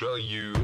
show you.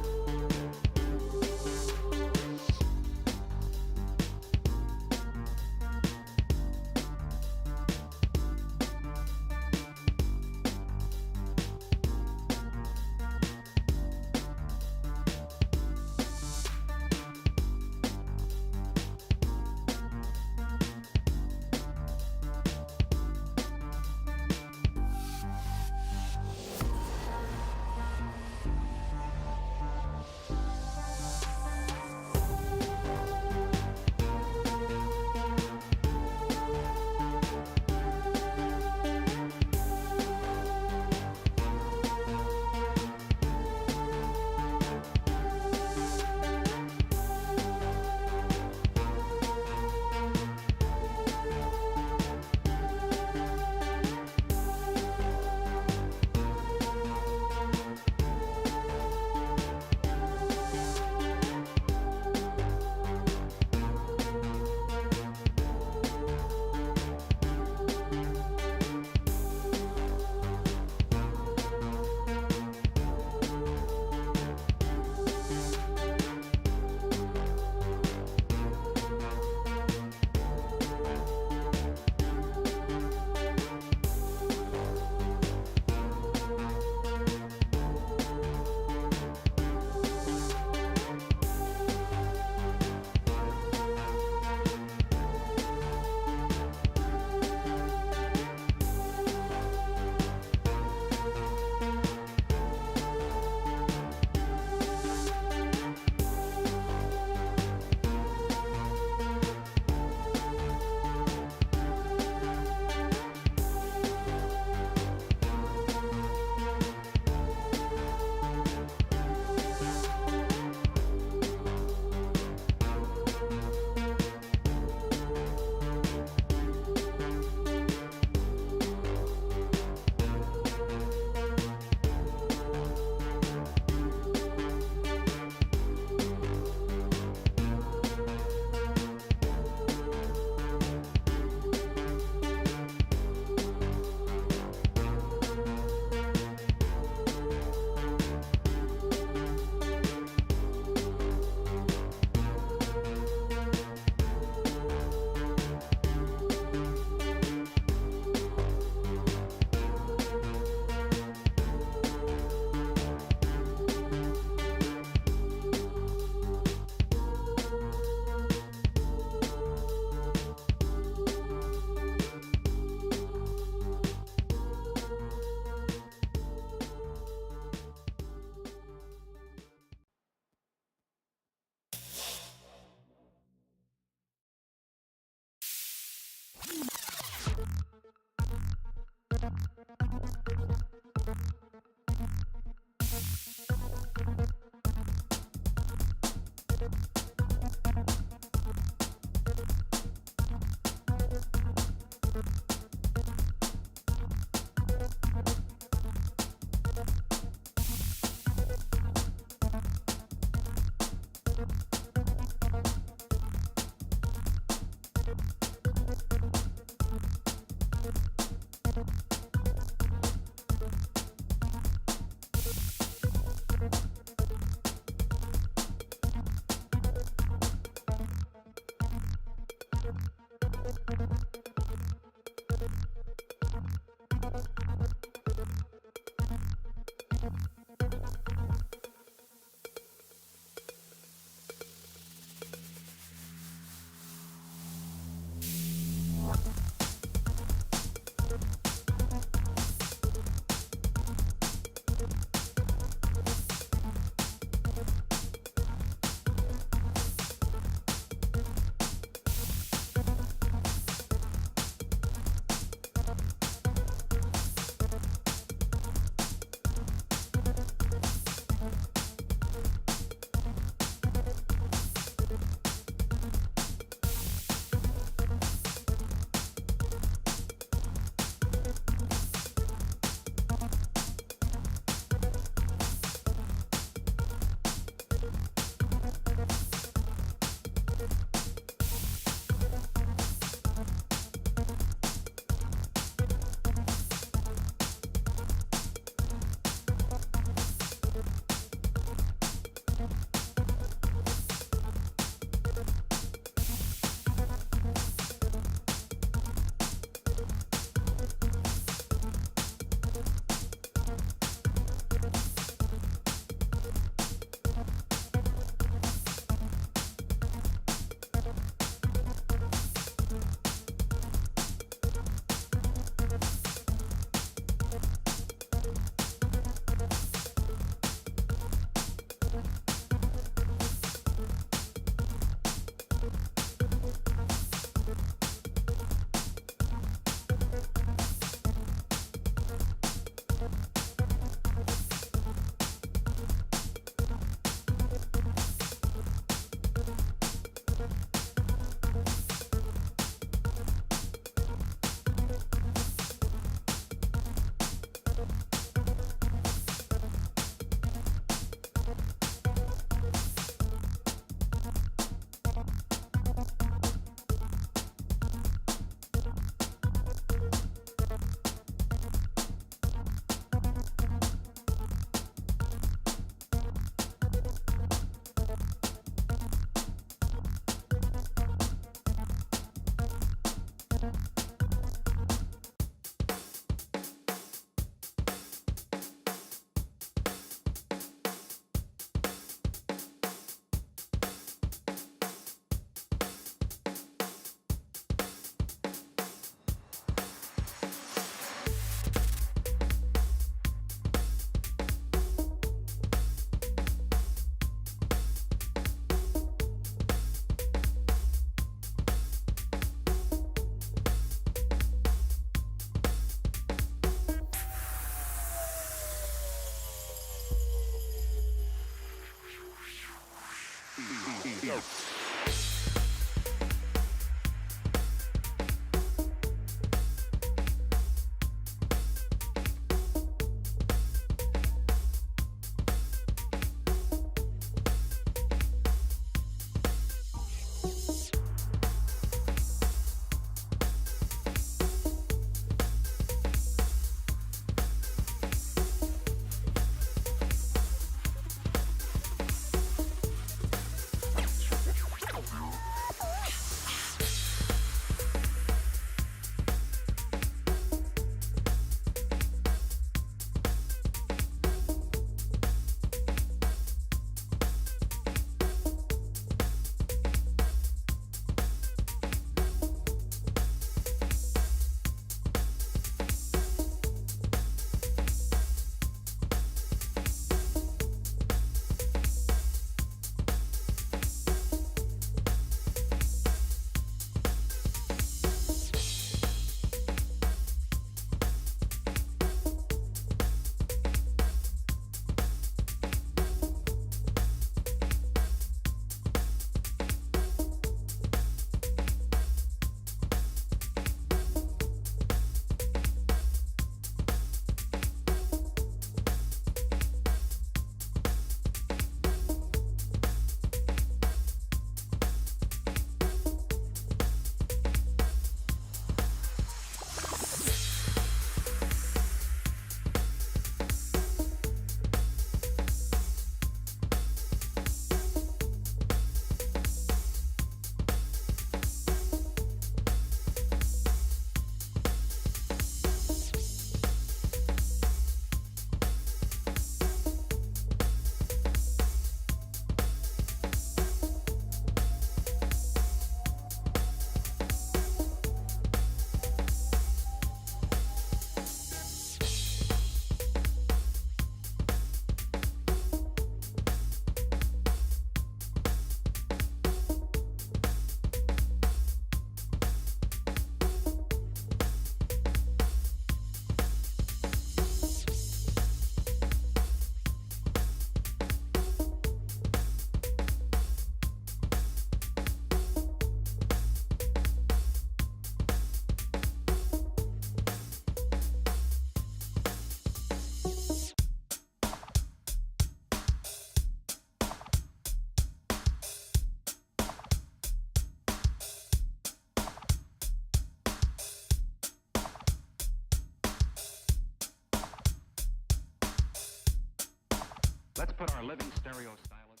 Let's put our living stereo stylus.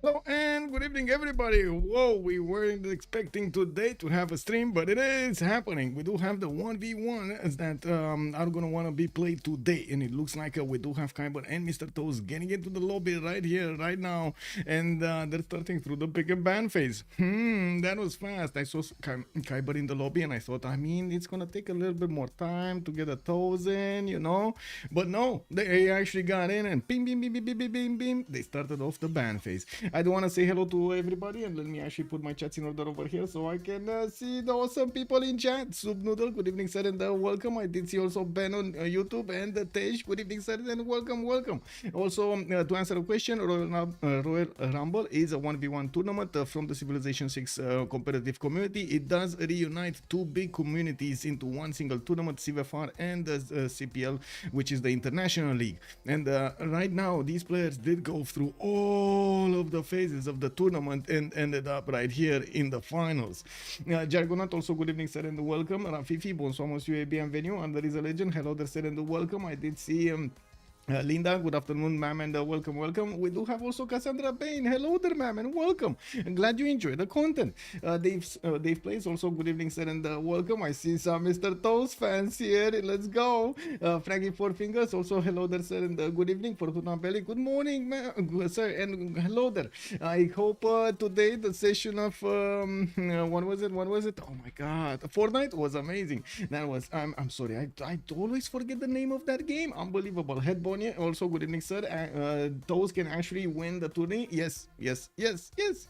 Hello and good evening, everybody. Whoa, we weren't expecting today to have a stream, but it is happening. We do have the 1v1 that are going to want to be played today, and it looks like we do have Kiber and Mr. Toes getting into the lobby right here, right now, and they're starting through the pick and ban phase. That was fast. I saw Kiber in the lobby, and I thought, I mean, it's going to take a little bit more time to get the Toes in, you know, but no, they actually got in, and bing, bing, bing, bing, bing, bing, bing, they started off the ban phase. I do want to say hello to everybody, and let me actually put my chats in order over here so I can see the awesome people in chat. Soup Noodle, good evening, sir, and welcome. I did see also Ben on YouTube, and Tej, good evening, sir, and welcome. Also, to answer a question, Royal Rumble is a 1v1 tournament from the Civilization 6 competitive community. It does reunite two big communities into one single tournament, CVFR and CPL, which is the International League. And right now, these players did go through all of the phases of the tournament and ended up right here in the finals. Jargonat, also good evening, sir, and welcome. Rafifi, bonsoir, monsieur, et bienvenue. And there is a legend, hello there, sir, and welcome. I did see Linda, good afternoon, ma'am, and welcome. We do have also Cassandra Bain. Hello there, ma'am, and welcome. I'm glad you enjoy the content. Dave Plays, also good evening, sir, and welcome. I see some Mr. Toes fans here. Let's go. Frankie Four Fingers, also hello there, sir, and good evening. Fortuna Belly, good morning, sir, and hello there. I hope today the session of what was it? Oh my God, Fortnite was amazing. That was. I'm sorry, I always forget the name of that game. Unbelievable. Headbone. Also, good evening, sir. Toes can actually win the tourney. Yes,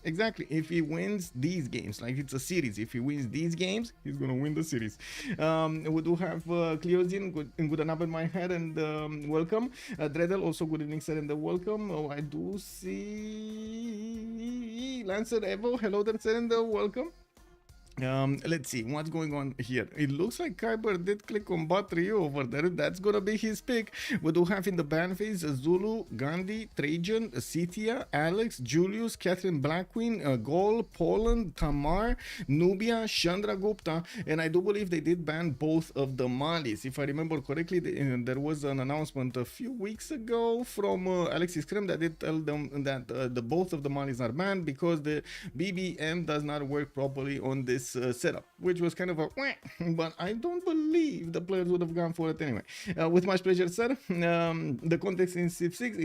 exactly. If he wins these games, like it's a series, if he wins these games, he's gonna win the series. We do have Cleozin, good enough in my head, and welcome. Dreddle, also good evening, sir, and welcome. Oh, I do see Lancer Evo. Hello there, sir, and welcome. Let's see what's going on here. It looks like Kiber did click on bot Rio over there. That's gonna be his pick. We do have in the ban phase Zulu, Gandhi, Trajan, Cynthia, Alex, Julius, Catherine Black Queen, Gol, Poland, Tamar, Nubia, Chandra Gupta, and I do believe they did ban both of the Malis. If I remember correctly, there was an announcement a few weeks ago from Alexis Krem that did tell them that the both of the Malis are banned because the BBM does not work properly on this setup, which was kind of a but I don't believe the players would have gone for it anyway. With much pleasure, sir. The context in Civ6,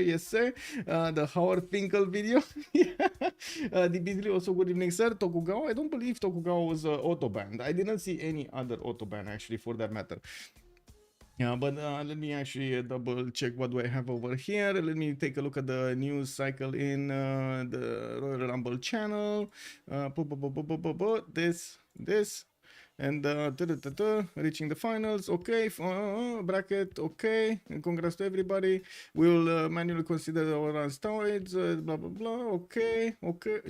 yes sir. The Howard Finkel video. The Beasley, also good evening, sir. Tokugawa, I don't believe Tokugawa was auto banned. I didn't see any other auto ban actually, for that matter. Yeah, but let me actually double check what do I have over here. Let me take a look at the news cycle in the Royal Rumble channel. This, and reaching the finals. Okay, bracket. Okay, and congrats to everybody. We will manually consider our steroids. Blah blah blah. Okay,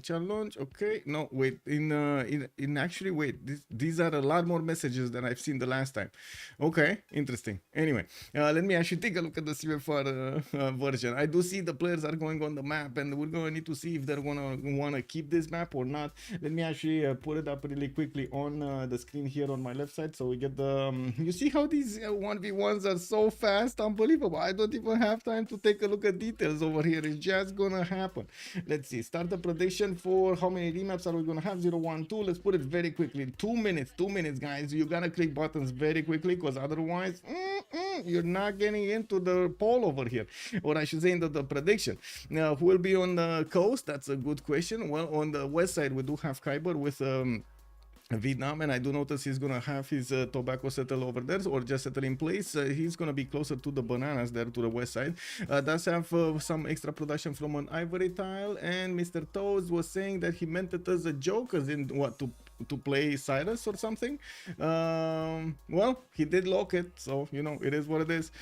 challenge. Okay, no wait. In actually wait. These are a lot more messages than I've seen the last time. Okay, interesting. Anyway, let me actually take a look at the CVFR version. I do see the players are going on the map, and we're going to need to see if they're gonna want to keep this map or not. Let me actually put it up really quickly on the screen here on my left side, so we get the you see how these 1v1s are so fast, unbelievable. I don't even have time to take a look at details over here. It's just gonna happen. Let's see, start the prediction for how many remaps are we gonna have. 0 1 2. Let's put it very quickly. 2 minutes, guys. You gotta click buttons very quickly, because otherwise you're not getting into the poll over here, or I should say into the prediction. Now, who will be on the coast? That's a good question. Well, on the west side we do have Kiber with Vietnam, and I do notice he's gonna have his tobacco settle over there, or just settle in place. He's gonna be closer to the bananas there, to the west side. Does have some extra production from an ivory tile, and Mr. Toes was saying that he meant it as a joke, as in what, to play Cyrus or something. Well, he did lock it, so you know, it is what it is.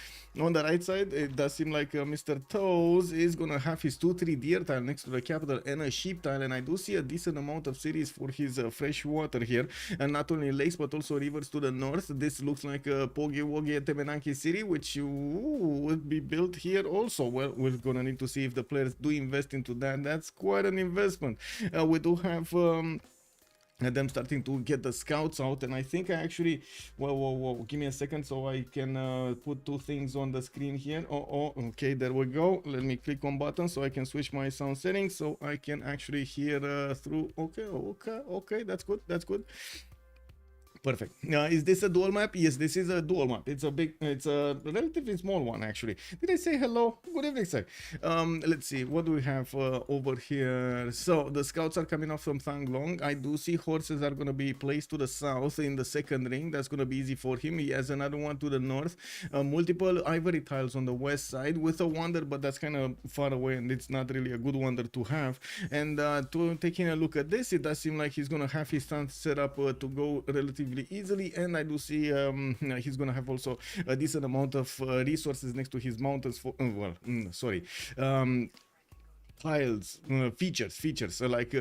On the right side, it does seem like Mr. Toes is gonna have his 2-3 deer tile next to the capital and a sheep tile, and I do see a decent amount of cities for his fresh water here, and not only lakes but also rivers to the north. This looks like a Pogi Wogi Temenaki city, which would be built here also. Well, we're gonna need to see if the players do invest into that. That's quite an investment. We do have and them starting to get the scouts out. And I think I actually, whoa, give me a second so I can put two things on the screen here. Okay, there we go. Let me click on button so I can switch my sound settings so I can actually hear through. Okay, that's good. Perfect. Is this a dual map? Yes, this is a dual map. It's a relatively small one actually. Did I say hello? Good evening, sir. Let's see, what do we have over here? So the scouts are coming off from Thanglong. I do see horses are gonna be placed to the south in the second ring. That's gonna be easy for him. He has another one to the north. Multiple ivory tiles on the west side with a wonder, but that's kind of far away and it's not really a good wonder to have. And taking a look at this, it does seem like he's gonna have his stance set up to go relatively easily, and I do see he's gonna have also a decent amount of resources next to his mountains for tiles, features like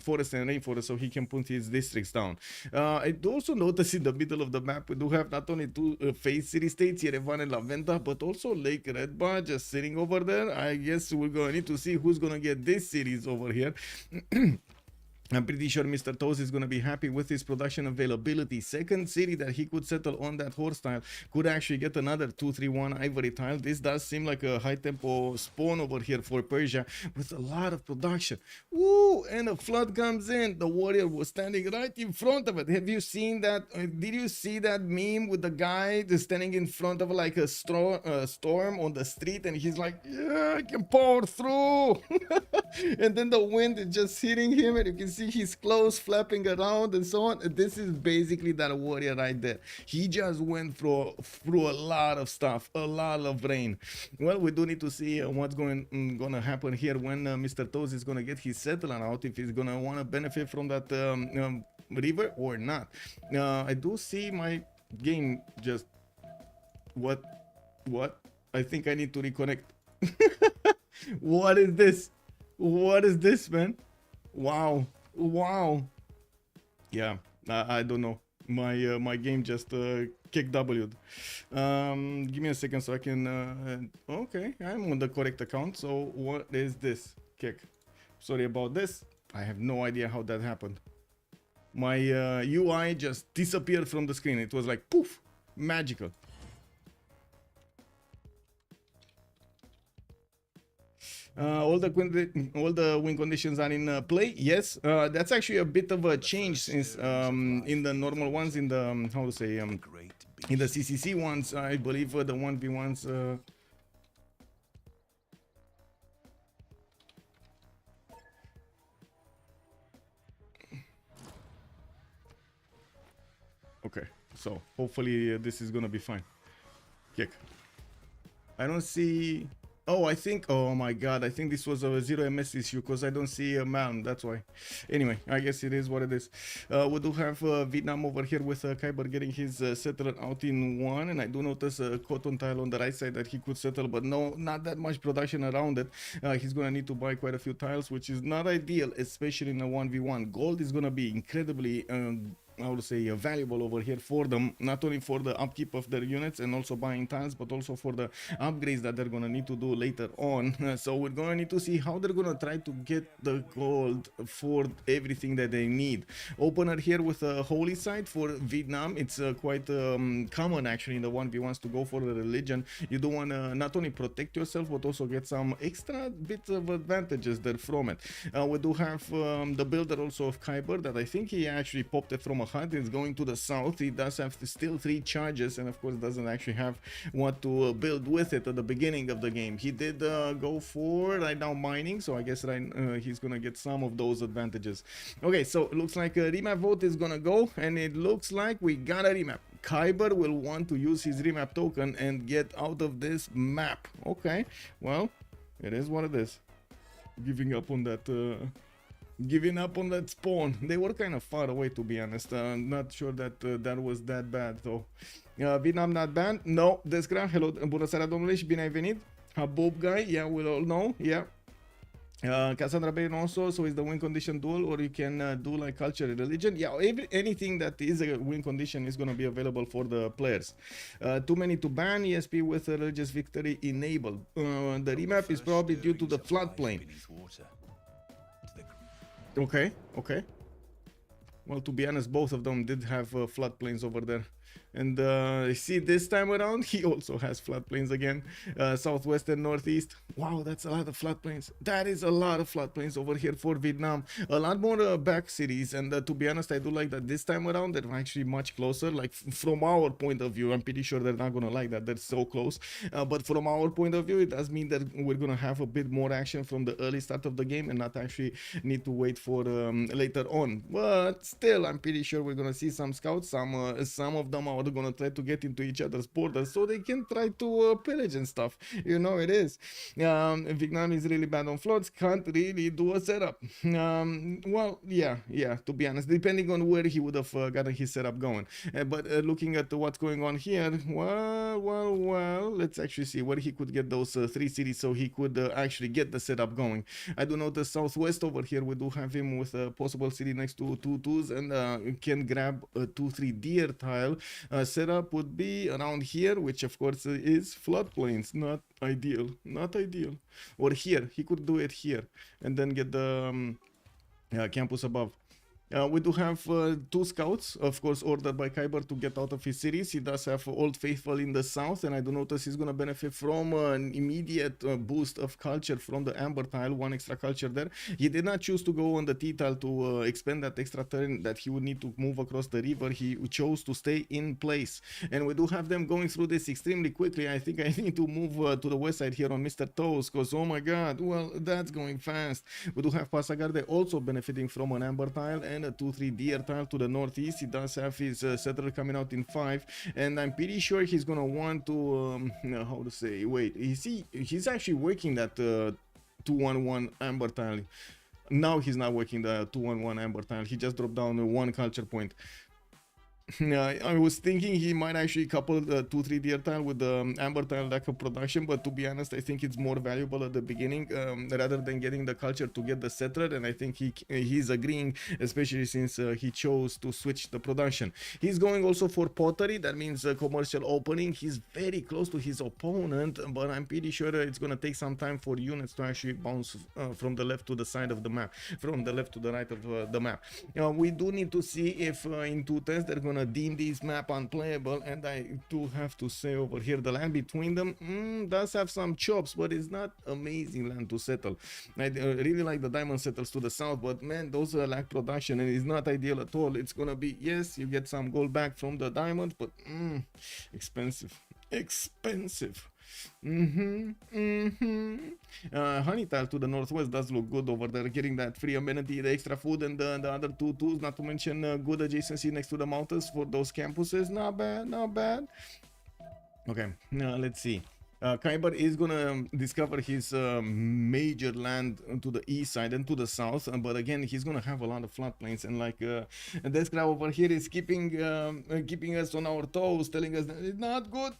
forest and rainforest, so he can put his districts down. I do also notice in the middle of the map we do have not only two phase city states, Yerevan and Laventa, but also Lake Redba just sitting over there. I guess we're gonna need to see who's gonna get this series over here. I'm pretty sure Mr. Toes is going to be happy with his production availability. Second city that he could settle on that horse tile could actually get another 231 ivory tile. This does seem like a high tempo spawn over here for Persia with a lot of production. Woo! And a flood comes in. The warrior was standing right in front of it. Have you seen that? Did you see that meme with the guy just standing in front of like a storm on the street, and he's like, yeah, I can power through. And then the wind is just hitting him, and you can see his clothes flapping around and so on. This is basically that warrior right there. He just went through a lot of stuff, a lot of rain. Well, we do need to see what's gonna happen here when Mr. Toes is gonna get his settler out, if he's gonna want to benefit from that river or not. I do see my game just what I think I need to reconnect. What is this? What is this, man? Wow. Yeah, I don't know. My game just kick W'd. Give me a second so I can okay, I'm on the correct account. So what is this? Kick. Sorry about this. I have no idea how that happened. My UI just disappeared from the screen. It was like poof, magical. All the win conditions are in play. Yes, that's actually a bit of a change since in the normal ones, in the how to say in the CCC ones, I believe the 1v1s. Okay, so hopefully this is gonna be fine. Kick. I don't see. Oh, I think, oh my god, I think this was a 0 MS issue because I don't see a man, that's why. Anyway, I guess it is what it is. We do have Vietnam over here with Kiber getting his settler out in one, and I do notice a cotton tile on the right side that he could settle, but no, not that much production around it. He's gonna need to buy quite a few tiles, which is not ideal, especially in a 1v1. Gold is gonna be incredibly I would say valuable over here for them, not only for the upkeep of their units and also buying tiles, but also for the upgrades that they're gonna need to do later on. So we're gonna need to see how they're gonna try to get the gold for everything that they need. Opener here with a holy site for Vietnam. It's quite common actually in the 1v1s to go for the religion. You do want to not only protect yourself but also get some extra bits of advantages there from it. We do have the builder also of Kiber that I think he actually popped it from a hut. It's going to the south. He does have still 3 charges, and of course doesn't actually have what to build with it at the beginning of the game. He did go for right now mining, so I guess he's gonna get some of those advantages. Okay, so it looks like a remap vote is gonna go, and it looks like we got a remap. Kiber will want to use his remap token and get out of this map. Okay, well, it is what it is. Giving up on that spawn. They were kind of far away, to be honest. Not sure that that was that bad though. Vietnam not banned? No. Descra, hello, bună seara domnule și bine ai venit. Habub guy, yeah, we'll all know, yeah. Cassandra Bain also, so is the win condition dual, or you can do like culture and religion? Yeah, anything that is a win condition is going to be available for the players. Too many to ban, ESP with a religious victory enabled. The remap is probably due to the floodplain. Okay, okay. Well, to be honest, both of them did have floodplains over there. And see, this time around, he also has floodplains again. Southwest and Northeast. Wow, that's a lot of floodplains. That is a lot of floodplains over here for Vietnam. A lot more back cities. And to be honest, I do like that this time around, they're actually much closer. Like from our point of view, I'm pretty sure they're not going to like that. They're so close. But from our point of view, it does mean that we're going to have a bit more action from the early start of the game and not actually need to wait for later on. But still, I'm pretty sure we're going to see some scouts. Some of them are going to try to get into each other's borders so they can try to pillage and stuff. You know it is. Vietnam is really bad on floods. Can't really do a setup. Well, yeah. To be honest, depending on where he would have gotten his setup going. But looking at what's going on here, well, let's actually see where he could get those 3 cities so he could actually get the setup going. I do know the southwest over here. We do have him with a possible city next to 2-2s and can grab a 2-3 deer tile. Setup would be around here, which of course is floodplains. Not ideal. Or here, he could do it here and then get the campus above. We do have 2 scouts, of course, ordered by Kiber to get out of his cities. He does have Old Faithful in the south, and I do notice he's going to benefit from an immediate boost of culture from the Amber tile, 1 extra culture there. He did not choose to go on the T tile to expend that extra turn that he would need to move across the river. He chose to stay in place, and we do have them going through this extremely quickly. I think I need to move to the west side here on Mr. Toes, because oh my god, well, that's going fast. We do have Pasagarde also benefiting from an Amber tile and a 2-3 deer tile to the northeast. He does have his settler coming out in 5, and I'm pretty sure he's gonna want to how to say, wait, he's actually working that 2-1-1 Amber tile. Now he's not working the 2-1-1 Amber tile. He just dropped down 1 culture point. I was thinking he might actually couple the 2-3 deer tile with the Amber tile lack of production, but to be honest, I think it's more valuable at the beginning rather than getting the culture to get the settler, and I think he's agreeing, especially since he chose to switch the production. He's going also for pottery. That means commercial opening. He's very close to his opponent, but I'm pretty sure it's going to take some time for units to actually bounce from the left to the side of the map, from the left to the right of the map. We do need to see if in 2 tests they're going to deem this map unplayable, and I do have to say over here the land between them does have some chops, but it's not amazing land to settle. I really like the diamond settles to the south, but man, those lack production and it's not ideal at all. It's gonna be, yes, you get some gold back from the diamond, but expensive. Honey tile to the northwest does look good over there, getting that free amenity, the extra food, and the other 2 tools, not to mention good adjacency next to the mountains for those campuses. Not bad. Okay, now let's see. Kiber is gonna discover his major land to the east side and to the south, but again, he's gonna have a lot of floodplains, and like this guy over here is keeping us on our toes, telling us that it's not good.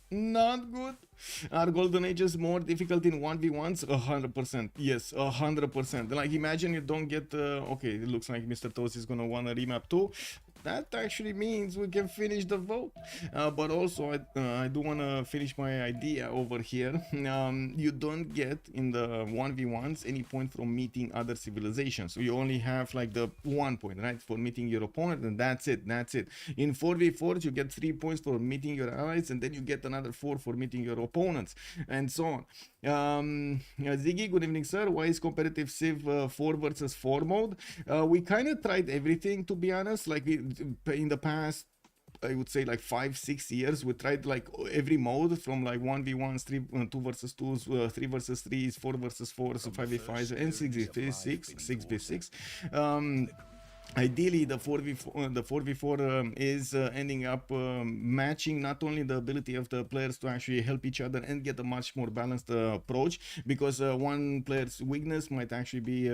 Are golden ages more difficult in 1v1s? 100%. Yes, 100%. Like, imagine you don't get okay, it looks like Mr. Toes is gonna wanna remap too. That actually means we can finish the vote. But also, I do want to finish my idea over here. You don't get in the 1v1s any point from meeting other civilizations. So you only have like the 1 point, right, for meeting your opponent, and that's it. In 4v4s, you get 3 points for meeting your allies, and then you get another 4 for meeting your opponents, and so on. Ziggy, good evening, sir. Why is competitive Civ 4 versus 4 mode? We kind of tried everything, to be honest. Like, in the past, I would say like 5-6 years, we tried like every mode, from like 1v1s, 2 versus 2s, 3 versus 3s, 4 versus 4s, 5v5s, and 6v6. Ideally, the 4v4 is ending up matching not only the ability of the players to actually help each other and get a much more balanced approach, because one player's weakness might actually be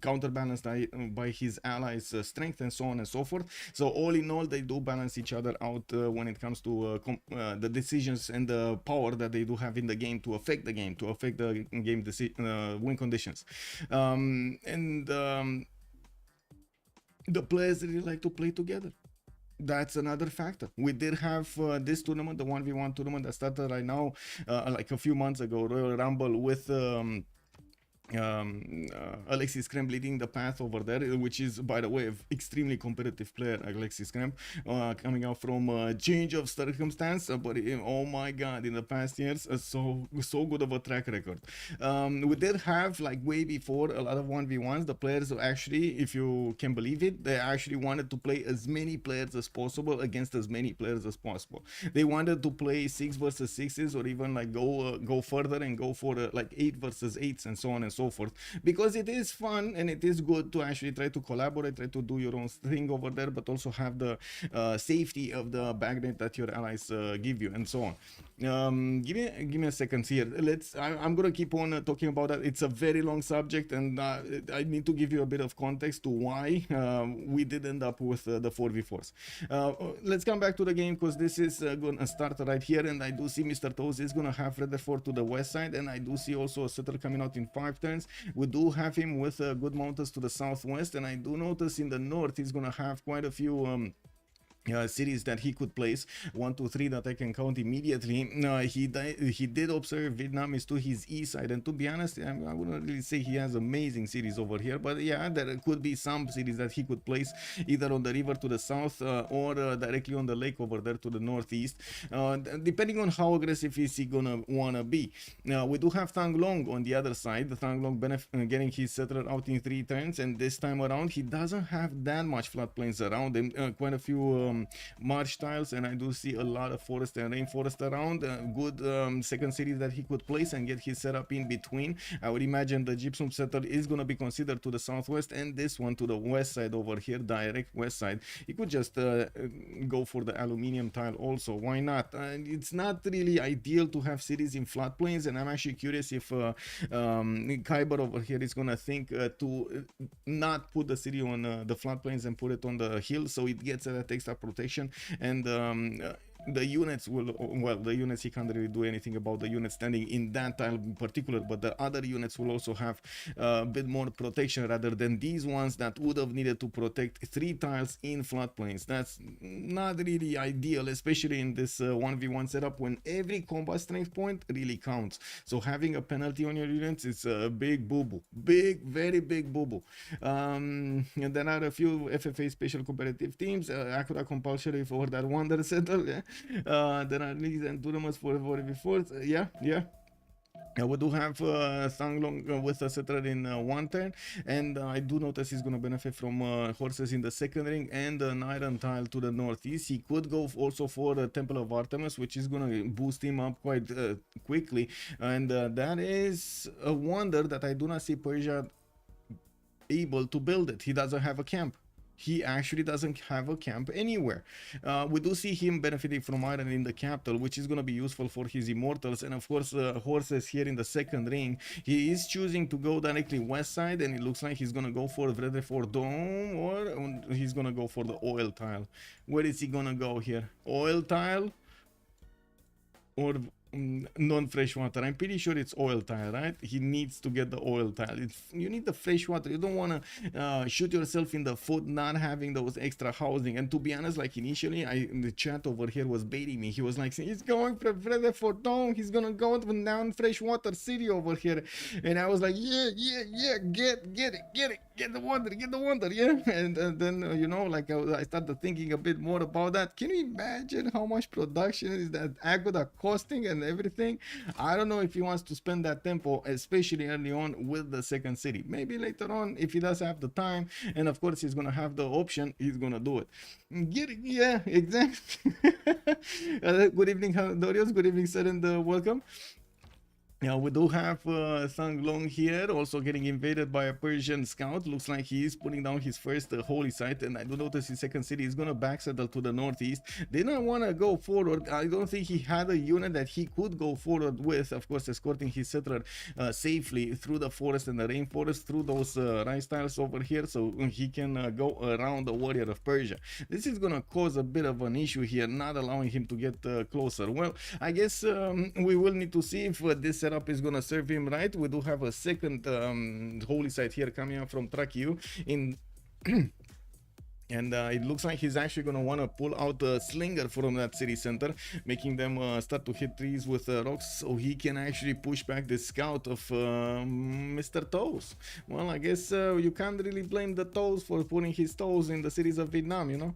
counterbalanced by his allies' strength, and so on and so forth. So all in all, they do balance each other out when it comes to the decisions and the power that they do have in the game to affect the game, to affect the game win conditions. The players really like to play together. That's another factor. We did have this tournament, the 1v1 tournament that started right now, like a few months ago, Royal Rumble, with Alexis Kremp leading the path over there, which is, by the way, an extremely competitive player, Alexis Kremp, coming out from a change of circumstance, but oh my god, in the past years, so good of a track record. We did have, like way before, a lot of 1v1s. The players actually, if you can believe it, they actually wanted to play as many players as possible against as many players as possible. They wanted to play 6 versus 6s, or even like go further and go for like 8 versus 8s and so on and so forth, because it is fun and it is good to actually try to collaborate, try to do your own thing over there, but also have the safety of the backnet that your allies give you and so on. Give me a second here. I'm gonna keep on talking about that. It's a very long subject, and I need to give you a bit of context to why we did end up with the 4v4s. Let's come back to the game, because this is gonna start right here, and I do see Mr. Toes is gonna have Rutherford to the west side, and I do see also a settler coming out in 5 turns. We do have him with good mountains to the southwest, and I do notice in the north he's gonna have quite a few cities that he could place. 1, 2, 3 that I can count immediately. He did observe Vietnam is to his east side, and to be honest, I wouldn't really say he has amazing cities over here, but yeah, there could be some cities that he could place either on the river to the south or directly on the lake over there to the northeast, depending on how aggressive is he gonna wanna be. We do have Thang Long on the other side. The Thang Long getting his settler out in 3 turns, and this time around he doesn't have that much floodplains around him. Quite a few marsh tiles, and I do see a lot of forest and rainforest around. Good second city that he could place and get his setup in between. I would imagine the gypsum settler is going to be considered to the southwest, and this one to the west side over here, direct west side. He could just go for the aluminium tile also. Why not? It's not really ideal to have cities in floodplains, and I'm actually curious if Kiber over here is going to think to not put the city on the floodplains and put it on the hill, so it gets that extra protection. And the units will, well, the units, he can't really do anything about the units standing in that tile in particular, but the other units will also have a bit more protection rather than these ones that would have needed to protect 3 tiles in floodplains. That's not really ideal, especially in this 1v1 setup when every combat strength point really counts. So having a penalty on your units is a big boo-boo, very big boo-boo. And there are a few FFA special competitive teams, Akura compulsory for that wonder settle. Yeah. There are leagues and tournaments for 4v4s. Yeah. We do have Thang Long with a settler in 1 turn, and I do notice he's going to benefit from horses in the second ring and an iron tile to the northeast. He could go also for the Temple of Artemis, which is going to boost him up quite quickly, and that is a wonder that I do not see Persia able to build it. He doesn't have a camp. He actually doesn't have a camp anywhere. We do see him benefiting from iron in the capital, which is going to be useful for his immortals, and of course horses here in the second ring. He is choosing to go directly west side, and it looks like he's going to go for Vredefort Dome, or he's going to go for the oil tile. Where is he going to go here? Oil tile or non-fresh water? I'm pretty sure it's oil tile, right? He needs to get the oil tile. You need the fresh water. You don't want to shoot yourself in the foot not having those extra housing. And to be honest, like initially, the chat over here was baiting me. He was like, he's going for Vredefort Dome. He's gonna go to non-fresh water city over here. And I was like, yeah, get the wonder, yeah. And then you know, like I started thinking a bit more about that. Can you imagine how much production is that Agoda costing and everything? I don't know if he wants to spend that tempo, especially early on with the second city. Maybe later on, if he does have the time, and of course he's gonna have the option, he's gonna do it. Yeah, exactly. Good evening, Dorios. Good evening, sir, and welcome. Yeah, we do have Thang Long here also getting invaded by a Persian scout. Looks like he is putting down his first holy site, and I do notice his second city is going to backsettle to the northeast. They don't want to go forward. I don't think he had a unit that he could go forward with, of course, escorting his settler safely through the forest and the rainforest, through those rice tiles over here, so he can go around the warrior of Persia. This is going to cause a bit of an issue here, not allowing him to get closer. Well, I guess we will need to see if this setup is gonna serve him right. We do have a second holy site here coming up from Trakiu in And it looks like he's actually going to want to pull out a slinger from that city center, making them start to hit trees with rocks so he can actually push back the scout of Mr. Toes. Well, I guess you can't really blame the Toes for putting his toes in the cities of Vietnam, you know.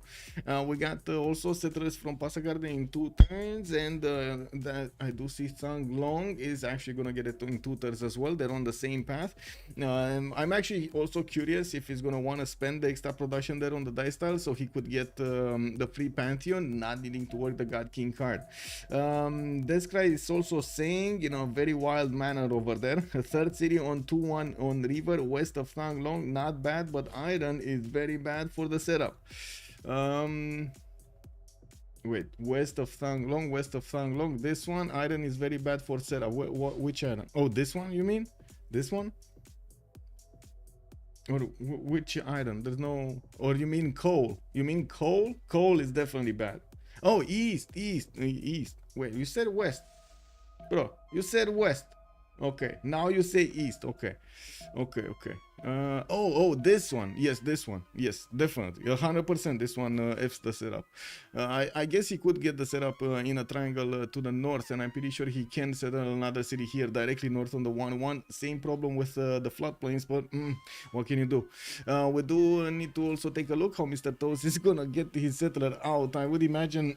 We got also settlers from Pasagarde in 2 turns, and that I do see Thang Long is actually going to get it in 2 turns as well. They're on the same path. I'm actually also curious if he's going to want to spend the extra production there on the style so he could get the free Pantheon, not needing to work the God King card. This guy is also saying, you know, very wild manner over there. A third city on 2-1 on river west of Thang Long, not bad, but iron is very bad for the setup. Wait, west of Thang Long, this one, iron is very bad for setup. Which iron? Oh, this one, you mean? This one? Or which item? There's no. Or you mean coal? You mean coal? Coal is definitely bad. Oh, east. Wait, you said west, bro. You said west. Okay, now you say east. Okay. This one. Yes, this one. Yes, definitely. 100%. This one F's the setup. I guess he could get the setup in a triangle to the north, and I'm pretty sure he can settle another city here directly north on the 1-1. Same problem with the floodplains, but what can you do? We do need to also take a look how Mr. Toes is gonna get his settler out. I would imagine.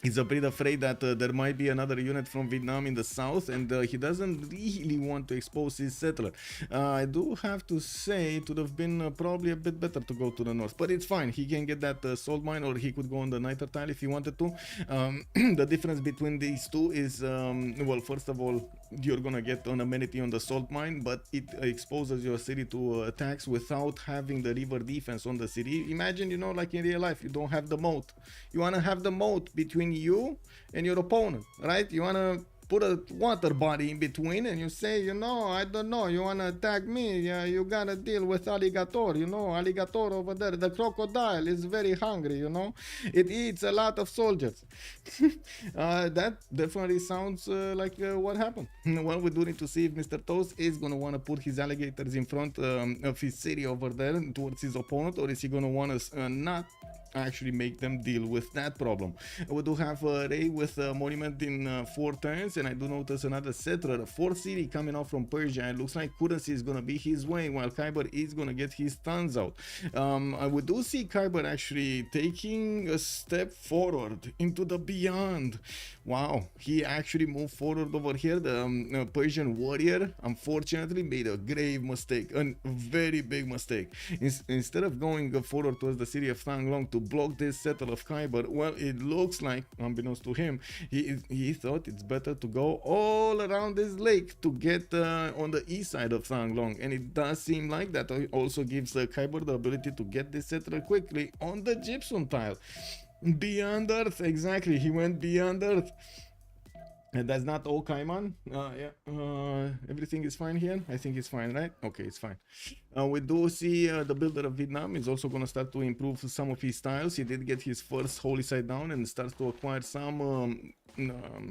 He's a bit afraid that there might be another unit from Vietnam in the south, and he doesn't really want to expose his settler. I do have to say it would have been probably a bit better to go to the north, but it's fine. He can get that salt mine, or he could go on the niter tile if he wanted to. The difference between these two is, well, first of all, you're gonna get an amenity on the salt mine, but it exposes your city to attacks without having the river defense on the city. Imagine, you know, like in real life, you don't have the moat. You wanna have the moat between you and your opponent, right? You wanna put a water body in between, and you say, you know, I don't know, you wanna attack me, yeah, you gotta deal with alligator, you know, alligator over there, the crocodile is very hungry, you know, it eats a lot of soldiers. That definitely sounds like what happened. Well, we do need to see if Mr. Toast is gonna wanna put his alligators in front of his city over there towards his opponent, or is he gonna wanna not actually make them deal with that problem. We do have Ray with a monument in 4 turns, and I do notice another settler, a 4th city coming out from Persia. It looks like currency is gonna be his way, while Kiber is gonna get his thuns out. We do see Kiber actually taking a step forward into the beyond. Wow, he actually moved forward over here. The Persian warrior unfortunately made a grave mistake, a very big mistake. Instead of going forward towards the city of Thang Long to block this settle of Kiber, well, it looks like, unbeknownst to him, he thought it's better to go all around this lake to get on the east side of Thang Long, and it does seem like that also gives Kiber the ability to get this settler quickly on the gypsum tile. Beyond Earth, exactly, he went beyond Earth. And that's not all Kaiman. Everything is fine here. I think it's fine, right? Okay, it's fine. We do see the builder of Vietnam is also going to start to improve some of his styles. He did get his first holy side down and starts to acquire some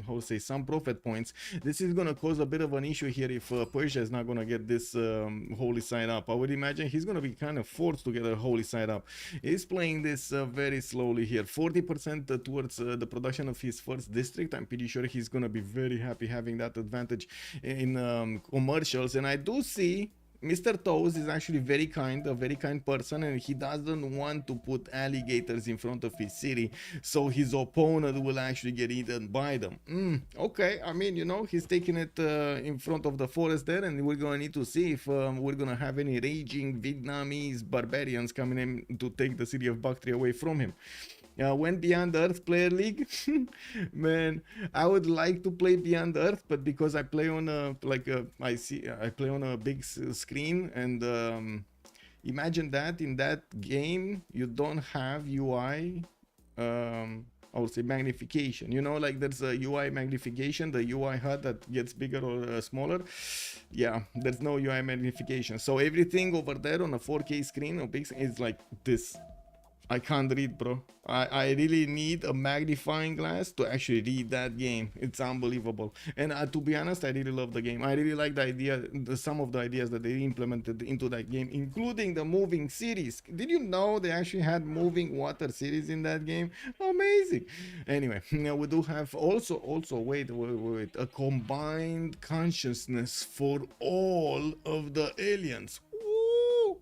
how to say, some profit points. This is going to cause a bit of an issue here if Persia is not going to get this holy side up. I would imagine he's going to be kind of forced to get a holy side up. He's playing this very slowly here. 40% towards the production of his first district. I'm pretty sure he's going to be very happy having that advantage in commercials. And I do see Mr. Toes is actually very kind, a very kind person, and he doesn't want to put alligators in front of his city, so his opponent will actually get eaten by them. Okay, I mean, you know, he's taking it in front of the forest there, and we're gonna need to see if we're gonna have any raging Vietnamese barbarians coming in to take the city of Bactria away from him. Went Beyond Earth Player League. Man, I would like to play Beyond Earth, but because I play on a I play on a big screen, and imagine that in that game you don't have UI. I would say magnification. You know, like there's a UI magnification, the UI HUD that gets bigger or smaller. Yeah, there's no UI magnification. So everything over there on a 4K screen or big is like this. I can't read, bro. I really need a magnifying glass to actually read that game. It's unbelievable. And to be honest, I really love the game. I really like the idea, some of the ideas that they implemented into that game, including the moving series. Did you know they actually had moving water series in that game? Amazing. Anyway, now we do have also wait, a combined consciousness for all of the aliens. Woo!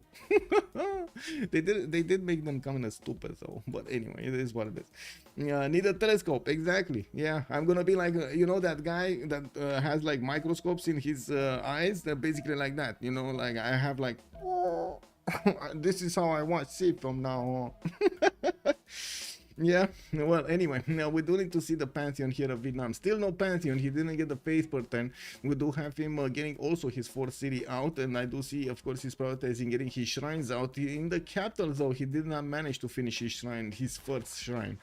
they did make them kind of stupid though, but anyway, it is what it is. Need a telescope, exactly. Yeah, I'm gonna be like you know that guy that has like microscopes in his eyes. They're basically like that, you know, like I have like this is how I watch Civ from now on. Yeah, well, anyway, now we do need to see the Pantheon here of Vietnam. Still no Pantheon, he didn't get the Faith per turn. We do have him getting also his 4th city out, and I do see, of course, he's prioritizing getting his shrines out. In the capital, though, he did not manage to finish his shrine, his 1st shrine.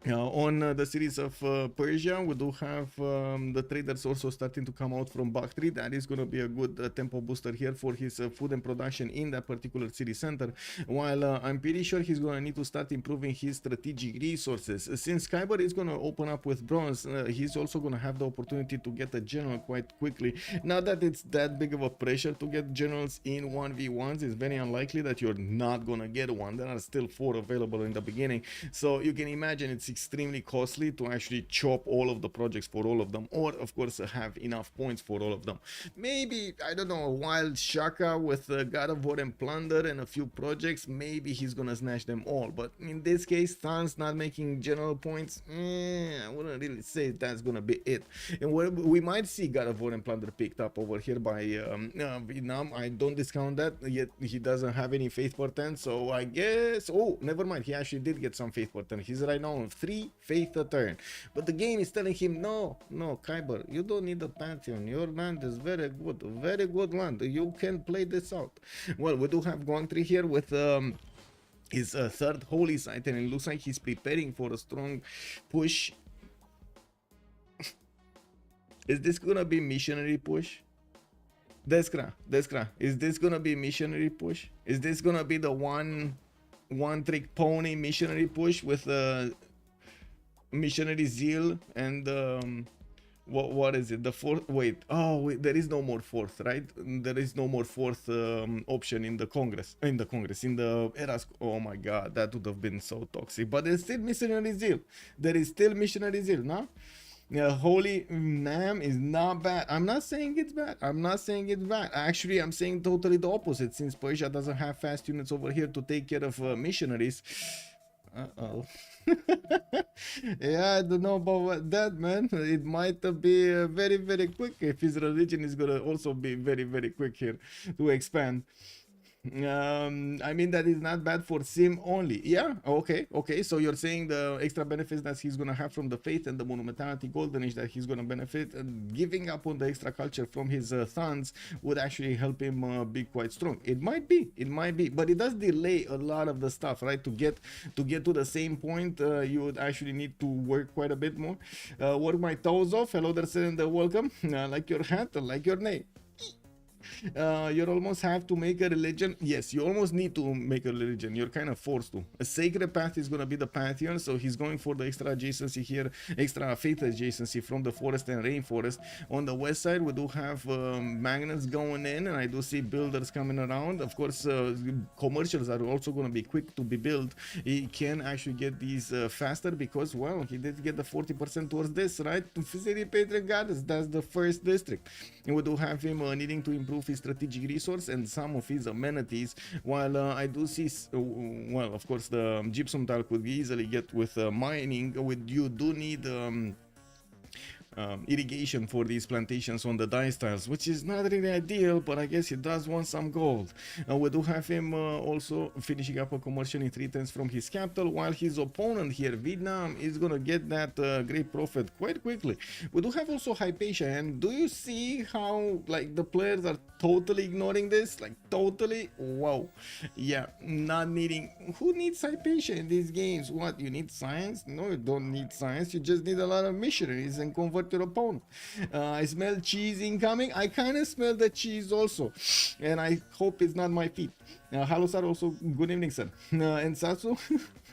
On the series of Persia, we do have the traders also starting to come out from Bactri. That is going to be a good tempo booster here for his food and production in that particular city center. While I'm pretty sure he's going to need to start improving his strategic resources. Since Kiber is going to open up with bronze, he's also going to have the opportunity to get a general quite quickly. Not that it's that big of a pressure to get generals in 1v1s. It's very unlikely that you're not going to get one. There are still 4 available in the beginning. So you can imagine it's extremely costly to actually chop all of the projects for all of them, or of course have enough points for all of them. Maybe, I don't know, a wild Shaka with God of War and Plunder and a few projects, maybe he's gonna snatch them all. But in this case, Than's not making general points. I wouldn't really say that's gonna be it. And we might see God of War and Plunder picked up over here by Vietnam. I don't discount that, yet he doesn't have any faith per 10, so I guess, oh, never mind, he actually did get some faith per 10. He's right now on 3 faith a turn, but the game is telling him, no, Kiber, you don't need a Pantheon, your land is very good land, you can play this out. Well, we do have Guangtri here with his 3rd holy site, and it looks like he's preparing for a strong push. Is this gonna be missionary push? Deskra, is this gonna be missionary push? Is this gonna be the one trick pony missionary push with missionary zeal and what is it, the 4th? Wait, there is no more 4th, right? There is no more 4th option in the Congress, in the eras. Oh my god, that would have been so toxic. But there's still missionary zeal. There is still missionary zeal, no? Holy Nam is not bad. I'm not saying it's bad. Actually, I'm saying totally the opposite, since Persia doesn't have fast units over here to take care of missionaries. Uh-oh. Yeah, I don't know about that, man. It might be very quick if his religion is gonna also be very quick here to expand. I mean, that is not bad for sim only. Yeah, okay, so you're saying the extra benefits that he's gonna have from the faith and the monumentality golden age that he's gonna benefit, giving up on the extra culture from his sons would actually help him be quite strong. It might be, but it does delay a lot of the stuff, right? To get to the same point, you would actually need to work quite a bit more. Work my toes off. Hello there, and welcome. Like your hat, like your name. You almost have to make a religion. Yes, you almost need to make a religion. You're kind of forced to. A sacred path is going to be the Pantheon, so he's going for the extra adjacency here, extra faith adjacency from the forest and rainforest. On the west side, we do have magnets going in, and I do see builders coming around. Of course, commercials are also going to be quick to be built. He can actually get these faster because, well, he did get the 40% towards this, right? City Patriot Goddess, that's the 1st district. And we do have him needing to improve his strategic resource and some of his amenities, while I do see, well, of course, the gypsum tile could easily get with mining. You do need irrigation for these plantations on the dice tiles, which is not really ideal, but I guess he does want some gold. We do have him also finishing up a commercial in 3 turns from his capital, while his opponent here, Vietnam, is gonna get that great profit quite quickly. We do have also Hypatia, and do you see how like the players are totally ignoring this? Like totally, wow. Yeah, not needing. Who needs Hypatia in these games? What, you need science? No, you don't need science. You just need a lot of missionaries and convert out your opponent. I smell cheese incoming. I kind of smell the cheese also, and I hope it's not my feet. Hello sir, also good evening sir. And Satsu,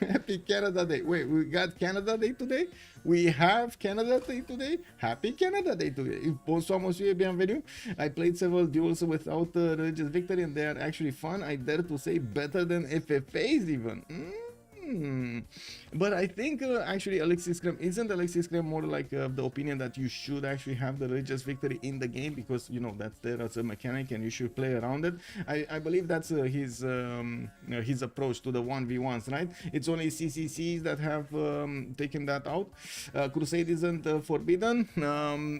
happy Canada Day. Wait, we got Canada Day today? We have Canada Day today? Happy Canada Day today. Bonsoir monsieur, bienvenue. I played several duels without religious victory and they are actually fun. I dare to say better than FFAs even. But I think actually isn't Alexis Krem more like the opinion that you should actually have the religious victory in the game because you know that's there as a mechanic and you should play around it. I believe that's his approach to the 1v1s, right? It's only CCCs that have taken that out. Crusade isn't forbidden.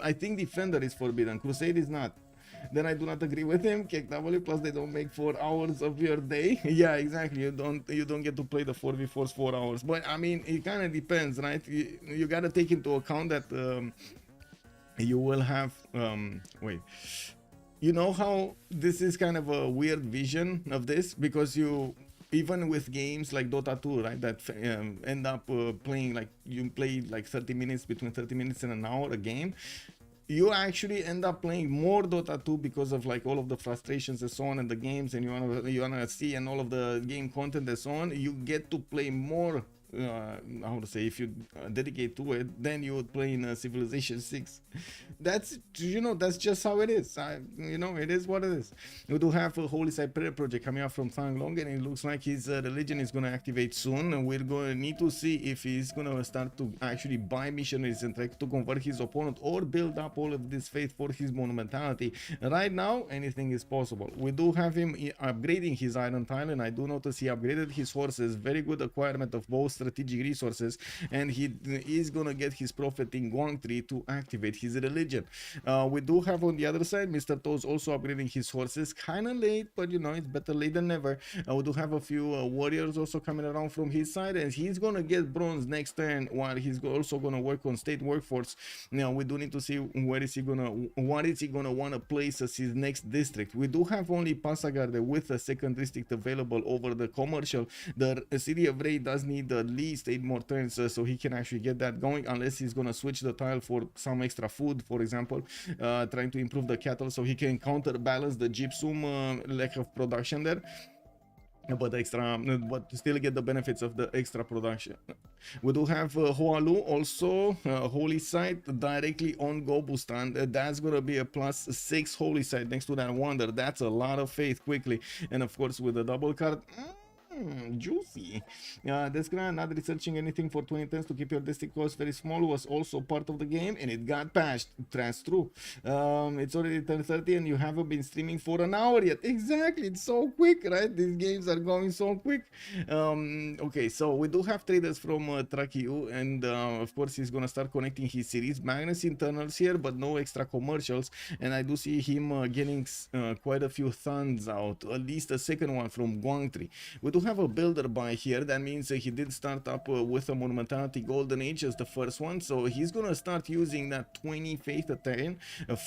I think Defender is forbidden. Crusade is not. Then I do not agree with him. KW plus they don't make 4 hours of your day. Yeah, exactly. You don't get to play the 4v4s 4 hours. But I mean, it kind of depends, right? You gotta take into account that you will have wait. You know how this is kind of a weird vision of this because you. Even with games like Dota 2, right, that end up playing like you play like 30 minutes, between 30 minutes and an hour a game, you actually end up playing more Dota 2 because of like all of the frustrations and so on and the games and you wanna see and all of the game content and so on. You get to play more. How to say, if you dedicate to it, then you would play in Civilization 6. That's, you know, that's just how it is. You know, it is what it is. We do have a Holy Side Prayer project coming out from Thang Long, and it looks like his religion is going to activate soon, and we're going to need to see if he's going to start to actually buy missionaries and try to convert his opponent or build up all of this faith for his monumentality. Right now, anything is possible. We do have him upgrading his Iron Tile, and I do notice he upgraded his horses. Very good acquirement of both strategic resources, and he is gonna get his prophet in Guangtree to activate his religion. We do have on the other side Mr. Toes also upgrading his horses, kind of late, but you know, it's better late than never. We do have a few warriors also coming around from his side, and he's gonna get bronze next turn while he's also gonna work on state workforce. Now we do need to see what is he gonna want to place as his next district. We do have only Passagarde with a second district available over the commercial. The city of Ray does need at least 8 more turns so he can actually get that going, unless he's gonna switch the tile for some extra food, for example, trying to improve the cattle so he can counterbalance the gypsum lack of production there. But still get the benefits of the extra production. We do have Hoalu also, Holy Site directly on Gobustan. That's gonna be a +6 Holy Site next to that wonder. That's a lot of faith quickly, and of course with the double card. Juicy. This guy not researching anything for 2010s to keep your district cost very small was also part of the game, and it got patched. That's true. It's already 10:30 and you haven't been streaming for an hour yet. Exactly, it's so quick, right? These games are going so quick. Okay, so we do have traders from Trakiu, and of course he's gonna start connecting his series. Magnus internals here, but no extra commercials, and I do see him getting quite a few thuns out, at least a second one from Guangtree. We do have a builder buy here. That means he did start up with a monumentality golden age as the first one, so he's gonna start using that 20 faith a turn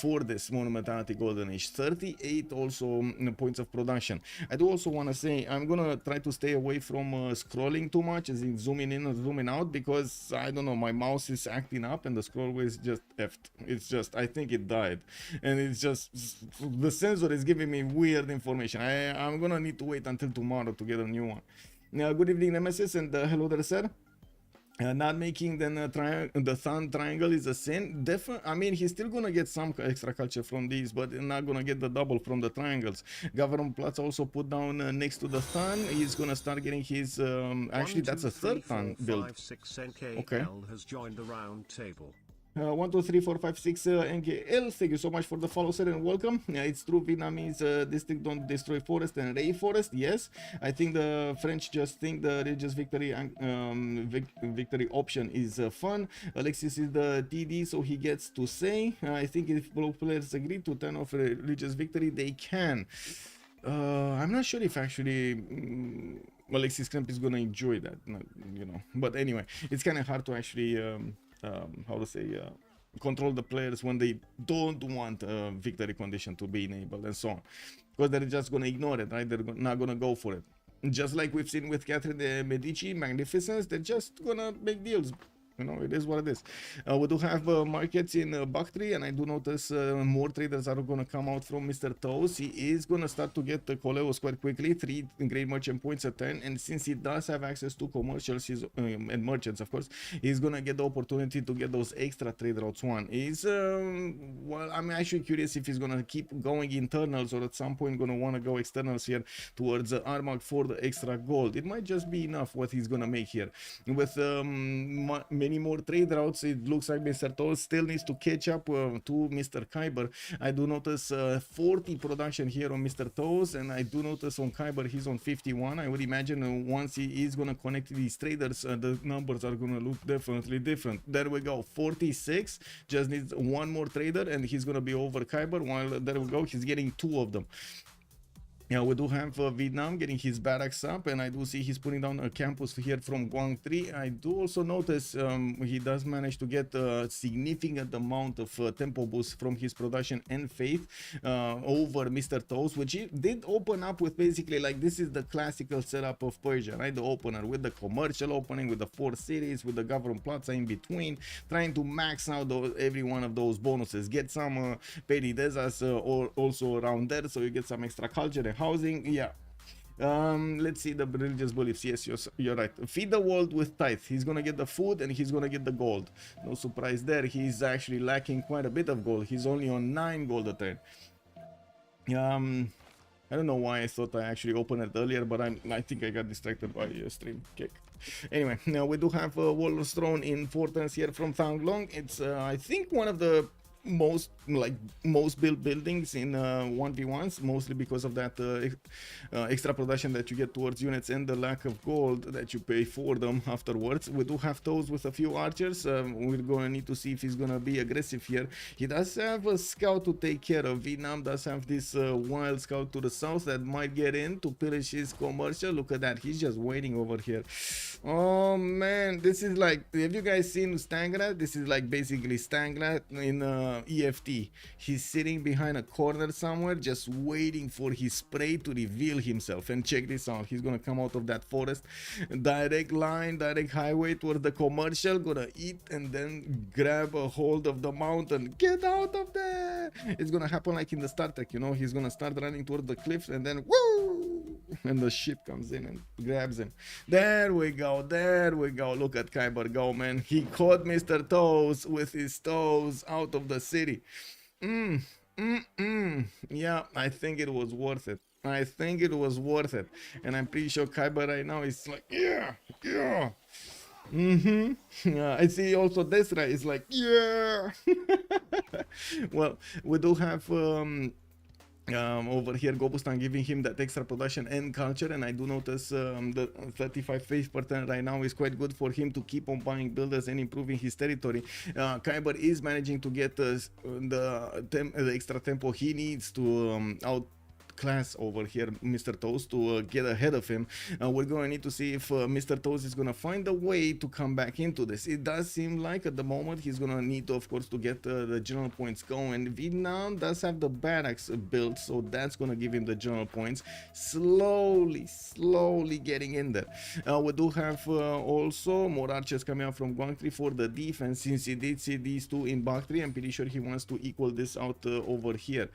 for this monumentality golden age. 38 also points of production. I do also want to say I'm gonna try to stay away from scrolling too much, as in zooming in and zooming out, because I don't know, my mouse is acting up and the scroll wheel is just effed. It's just, I think it died, and it's just the sensor is giving me weird information. I'm gonna need to wait until tomorrow to get a new one. Good evening, Nemesis, and hello there, sir. Not making the thumb triangle is a sin. Definitely, I mean, he's still gonna get some extra culture from these, but not gonna get the double from the triangles. Government Platz also put down next to the thumb. He's gonna start getting his. Actually, that's a third thumb build. Okay. Has joined the round table. 1, 2, 3, 4, 5, 6 NKL, thank you so much for the follow, sir, and welcome. It's true, Vietnamese district don't destroy forest and raid forest. Yes, I think the French just think the religious victory victory option is fun. Alexis is the TD, so he gets to say. I think if both players agree to turn off religious victory, they can. I'm not sure if actually Alexis Kemp is gonna enjoy that, you know. But anyway, it's kind of hard to actually how to say control the players when they don't want victory condition to be enabled and so on, because they're just gonna ignore it, right? They're not gonna go for it. Just like we've seen with Catherine de Medici Magnificence, they're just gonna make deals You know, it is what it is. We do have markets in Bactri, and I do notice more traders are going to come out from Mr. Toes. He is going to start to get the Coleos quite quickly, 3 great merchant points a turn, and since he does have access to commercials and merchants, of course, he's going to get the opportunity to get those extra trade routes. One is, well, I'm actually curious if he's going to keep going internals or at some point going to want to go externals here towards Armagh for the extra gold. It might just be enough what he's going to make here. With many more trade routes, it looks like Mr. Toes still needs to catch up to Mr. Kiber. I do notice 40 production here on Mr. Toes, and I do notice on Kiber he's on 51. I would imagine once he is going to connect these traders, the numbers are going to look definitely different. There we go, 46, just needs one more trader and he's going to be over Kiber, while there we go, he's getting 2 of them. Yeah, we do have Vietnam getting his barracks up, and I do see he's putting down a campus here from Guang 3. I do also notice he does manage to get a significant amount of tempo boost from his production and faith over Mr. Toes, which he did open up with basically like this is the classical setup of Persia, right? The opener with the commercial opening, with the 4 cities, with the government plaza in between, trying to max out every one of those bonuses, get some petty deserts also around there, so you get some extra culture and housing. Yeah, let's see the religious beliefs. Yes, you're right. Feed the world with tithe. He's gonna get the food and he's gonna get the gold. No surprise there. He's actually lacking quite a bit of gold. He's only on 9 gold a turn. I don't know why I thought I actually opened it earlier, but I think I got distracted by stream kick. Anyway, now we do have Warlord's Throne in 4 turns here from Thang Long. It's I think one of the most built buildings in 1v1s, mostly because of that extra production that you get towards units and the lack of gold that you pay for them afterwards. We do have those with a few archers. We're gonna need to see if he's gonna be aggressive here. He does have a scout to take care of. Vietnam does have this wild scout to the south that might get in to pillage his commercial. Look at that, he's just waiting over here. Oh man, this is like, have you guys seen Stangrad? This is like basically Stangrad in EFT. He's sitting behind a corner somewhere just waiting for his prey to reveal himself. And check this out, he's gonna come out of that forest, direct line, direct highway towards the commercial, gonna eat and then grab a hold of the mountain. Get out of there! It's gonna happen like in the Star Trek, you know, he's gonna start running towards the cliffs and then woo! And the ship comes in and grabs him. There we go, there we go. Look at Kiber go, man. He caught Mr. Toes with his toes out of the city. Yeah, I think it was worth it. I think it was worth it. And I'm pretty sure Kiber right now is like, yeah. I see also Desra is like, yeah. Well, we do have over here Gobustan giving him that extra production and culture, and I do notice the 35 faith per turn right now is quite good for him to keep on buying builders and improving his territory. Kiber is managing to get the extra tempo he needs to outclass over here Mr. Toes to get ahead of him. We're going to need to see if Mr. Toes is going to find a way to come back into this. It does seem like at the moment he's going to need, of course, to get the general points going. Vietnam does have the barracks built, so that's going to give him the general points. Slowly getting in there. We do have also more archers coming out from Guangtri for the defense, since he did see these 2 in Bactri. I'm pretty sure he wants to equal this out over here.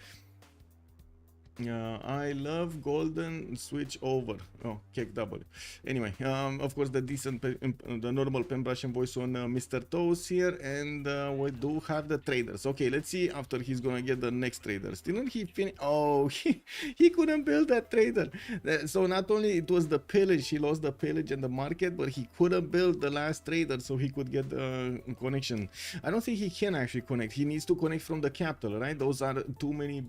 I love golden switch over. Oh, kick double. Anyway, of course the decent the normal pen brush and voice on Mr. Toes here, and we do have the traders. Okay, let's see after he's gonna get the next traders. Didn't he finish? Oh, he couldn't build that trader. So not only it was the pillage, he lost the pillage and the market, but he couldn't build the last trader so he could get the connection. I don't think he can actually connect. He needs to connect from the capital, right? Those are too many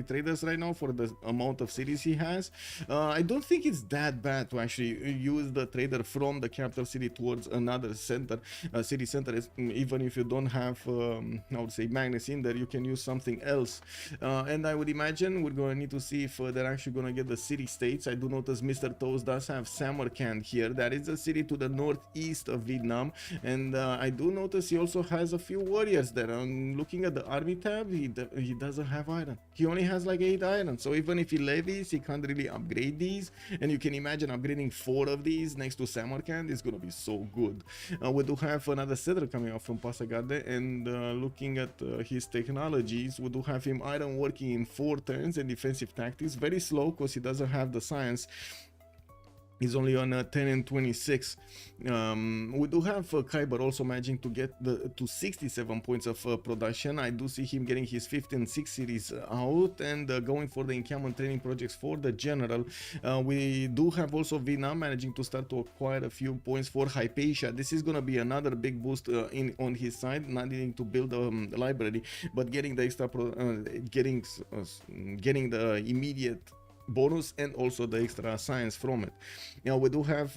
traders right now for the amount of cities he has. I don't think it's that bad to actually use the trader from the capital city towards another center, city center. Even if you don't have, I would say, Magnus in there, you can use something else. And I would imagine we're going to need to see if they're actually going to get the city states. I do notice Mr. Toes does have Samarkand here. That is a city to the northeast of Vietnam. And I do notice he also has a few warriors there. I'm looking at the army tab. He doesn't have iron. He only has like 8 iron. iron. So even if he levies, he can't really upgrade these. And you can imagine upgrading 4 of these next to Samarkand is gonna be so good. We do have another settler coming out from Pasagade, and looking at his technologies, we do have him iron working in 4 turns and defensive tactics. Very slow because he doesn't have the science. He's only on 10 and 26. We do have Kiber also managing to get to 67 points of production. I do see him getting his 5th and 6th series out and going for the encampment training projects for the general. We do have also Vietnam managing to start to acquire a few points for Hypatia. This is going to be another big boost on his side, not needing to build a library, but getting the extra getting the immediate bonus and also the extra science from it. Now we do have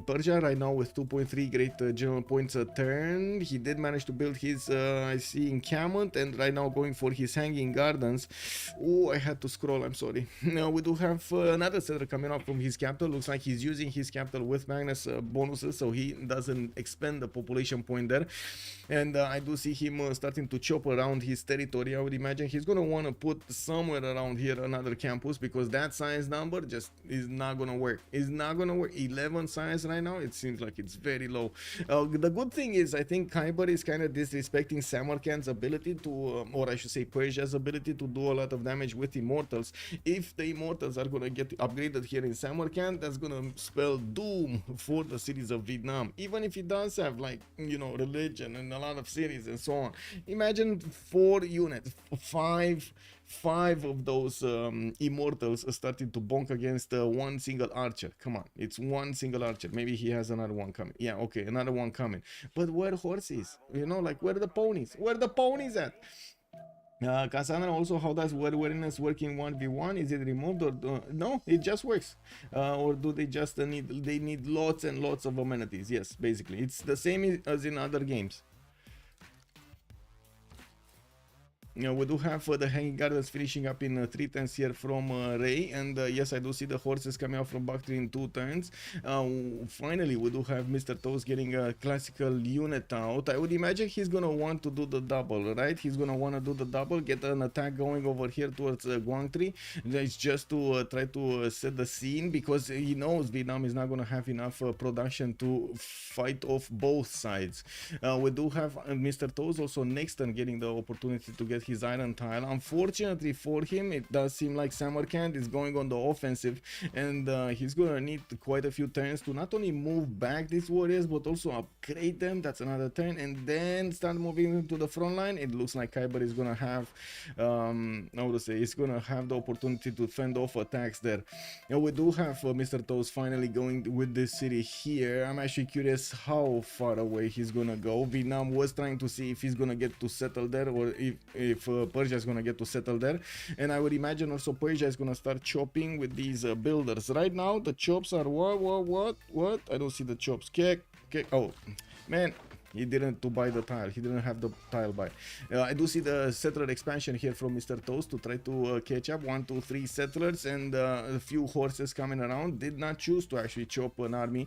Persia right now with 2.3 great general points a turn. He did manage to build his I see encampment, and right now going for his hanging gardens. Oh, I had to scroll, I'm sorry. Now we do have another settler coming up from his capital. Looks like he's using his capital with Magnus bonuses, so he doesn't expend the population point there. And I do see him starting to chop around his territory. I would imagine he's gonna want to put somewhere around here another campus, because that science number just is not gonna work. It's not gonna work. 11 science right now, it seems like it's very low. The good thing is, I think Kiber is kind of disrespecting Samarkand's ability to, or I should say Persia's ability to do a lot of damage with immortals. If the immortals are gonna get upgraded here in Samarkand, that's gonna spell doom for the cities of Vietnam. Even if it does have, like, you know, religion and a lot of cities and so on. Imagine 4 units, 5 of those immortals starting to bonk against one single archer. Come on, it's one single archer. Maybe he has another one coming. Yeah, okay, another one coming. But where horses? You know, like, where are the ponies? Where are the ponies at? Cassandra, also, how does wariness work in 1v1? Is it removed, or no? It just works. Or do they just need lots and lots of amenities? Yes, basically it's the same as in other games. We do have the hanging gardens finishing up in 3 turns here from Ray, and yes, I do see the horses coming out from Bactri in 2 turns. Finally, we do have Mr. Toast getting a classical unit out. I would imagine he's gonna want to do the double, right? He's gonna want to do the double, get an attack going over here towards Guangtri. It's just to try to set the scene, because he knows Vietnam is not gonna have enough production to fight off both sides. We do have Mr. Toast also next turn getting the opportunity to get his iron tile. Unfortunately for him, it does seem like Samarkand is going on the offensive, and he's gonna need quite a few turns to not only move back these warriors but also upgrade them. That's another turn, and then start moving into the front line. It looks like Kiber is gonna have how to say, he's gonna have the opportunity to fend off attacks there. And we do have Mr. Toast finally going with this city here. I'm actually curious how far away he's gonna go. Vietnam was trying to see if he's gonna get to settle there, or if Persia is gonna get to settle there, and I would imagine also Persia is gonna start chopping with these builders. Right now the chops are what? I don't see the chops. Oh man, he didn't to buy the tile. He didn't have the tile buy. I do see the settler expansion here from Mr. Toast to try to catch up. 1, 2, 3 settlers and a few horses coming around. Did not choose to actually chop an army.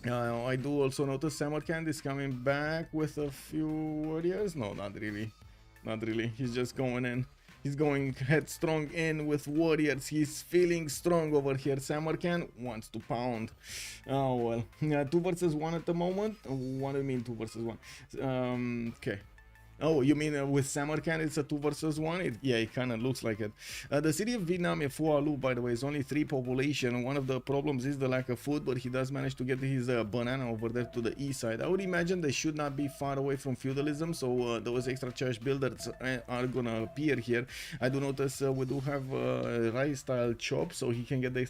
I do also notice Samarkand is coming back with a few warriors. No, not really. Not really. He's just going in. He's going headstrong in with warriors. He's feeling strong over here. Samarkand wants to pound. Oh well. 2 versus 1 at the moment. What do you mean 2 versus 1? Okay. Oh, you mean with Samarkand it's a 2 versus 1? Yeah, it kind of looks like it. The city of Vietnam, Phu Lu, by the way, is only 3 population. One of the problems is the lack of food, but he does manage to get his banana over there to the east side. I would imagine they should not be far away from feudalism, so those extra church builders are gonna appear here. I do notice we do have rice style chop, so he can get the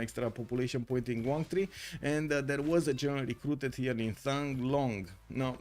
extra population point in Guangtri, and there was a general recruited here in Thang Long. Now,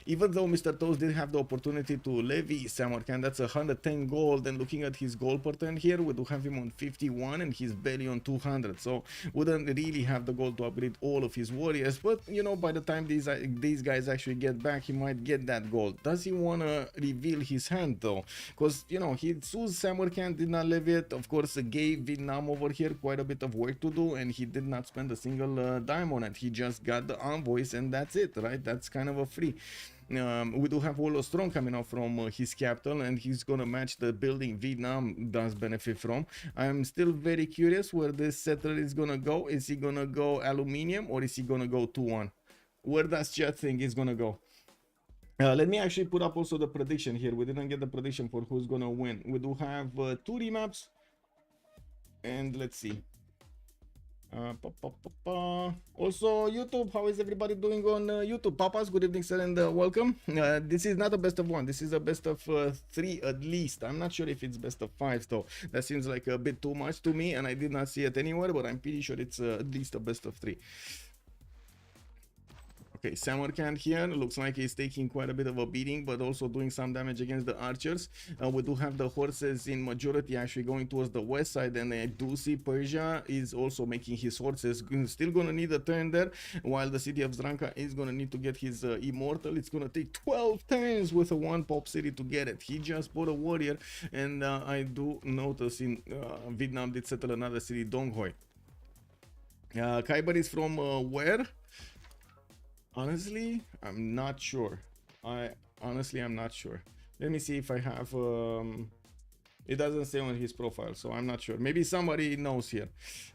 even though Mr. Toast did have the opportunity to levy Samarkand, that's 110 gold, and looking at his gold per turn here, we do have him on 51 and he's barely on 200, so wouldn't really have the gold to upgrade all of his warriors. But you know, by the time these guys actually get back, he might get that gold. Does he want to reveal his hand though? Because you know, he chose Samarkand, did not levy it, of course gave Vietnam over here quite a bit of work to do, and he did not spend a single dime on it. He just got the envoys and that's it, right? That's kind of a free. We do have Wolo Strong coming out from his capital, and he's gonna match the building Vietnam does benefit from. I'm still very curious where this settler is gonna go. Is he gonna go aluminium or is he gonna go 2-1? Where does chat think is gonna go? Let me actually put up also the prediction here. We didn't get the prediction for who's gonna win. We do have 2 remaps, and let's see. Also, YouTube, how is everybody doing on YouTube? Papas, good evening, sir, and welcome. This is not a best of 1. This is a best of 3 at least. I'm not sure if it's best of 5 though. That seems like a bit too much to me, and I did not see it anywhere, but I'm pretty sure it's at least a best of 3. Okay, Samarkand here looks like he's taking quite a bit of a beating, but also doing some damage against the archers. We do have the horses in majority actually going towards the west side, and I do see Persia is also making his horses. Still gonna need a turn there, while the city of Zranka is gonna need to get his immortal. It's gonna take 12 turns with a 1 pop city to get it. He just bought a warrior, and I do notice in Vietnam did settle another city, Dong Hoi. Kiber is from where? Honestly, I'm not sure. I'm not sure. Let me see if I have it doesn't say on his profile, so I'm not sure. Maybe somebody knows here.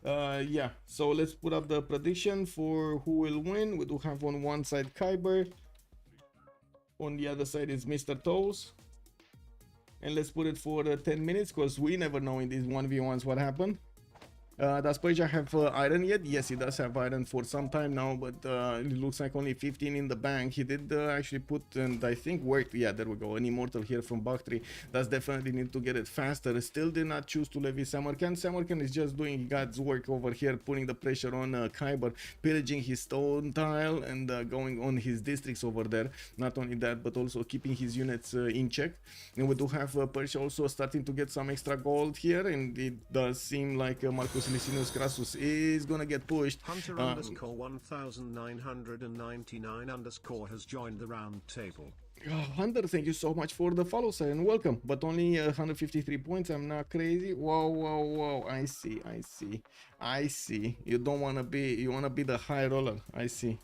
Yeah, so let's put up the prediction for who will win. We do have on one side Kiber, on the other side is Mr. Toes, and let's put it for 10 minutes because we never know in these 1v1s what happened. Does Persia have iron yet? Yes, he does have iron for some time now, but it looks like only 15 in the bank. He did actually put, and I think worked, yeah, there we go, an immortal here from Bakhtri. Does definitely need to get it faster. Still did not choose to levy Samarkand. Samarkand is just doing God's work over here, putting the pressure on Kiber, pillaging his stone tile and going on his districts over there. Not only that, but also keeping his units in check. And we do have Persia also starting to get some extra gold here, and it does seem like Marcus Licinius Crassus is gonna get pushed. Hunter underscore 1999 underscore has joined the round table. Hunter, thank you so much for the follow, sir, and welcome. But only 153 points. I'm not crazy. Whoa. I see. You don't wanna be. You wanna be the high roller. I see.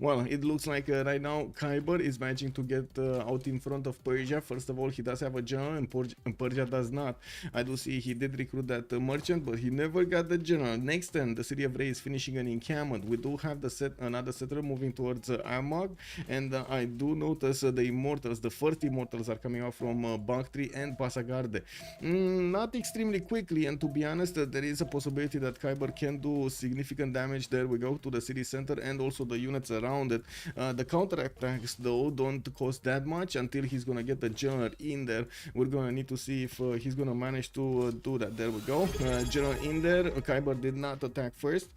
Well, it looks like right now Kiber is managing to get out in front of Persia. First of all, he does have a general, and Persia does not. I do see he did recruit that merchant, but he never got the general. Next turn, the city of Ray is finishing an encampment. We do have the another settler moving towards Amag, and I do notice the immortals, the first immortals are coming out from Bakhtri and Pasagarde. Not extremely quickly, and to be honest, there is a possibility that Kiber can do significant damage. There we go, to the city center and also the units around it. The counterattacks though don't cost that much until he's gonna get the general in there. We're gonna need to see if he's gonna manage to do that. There we go, general in there. Kiber did not attack first.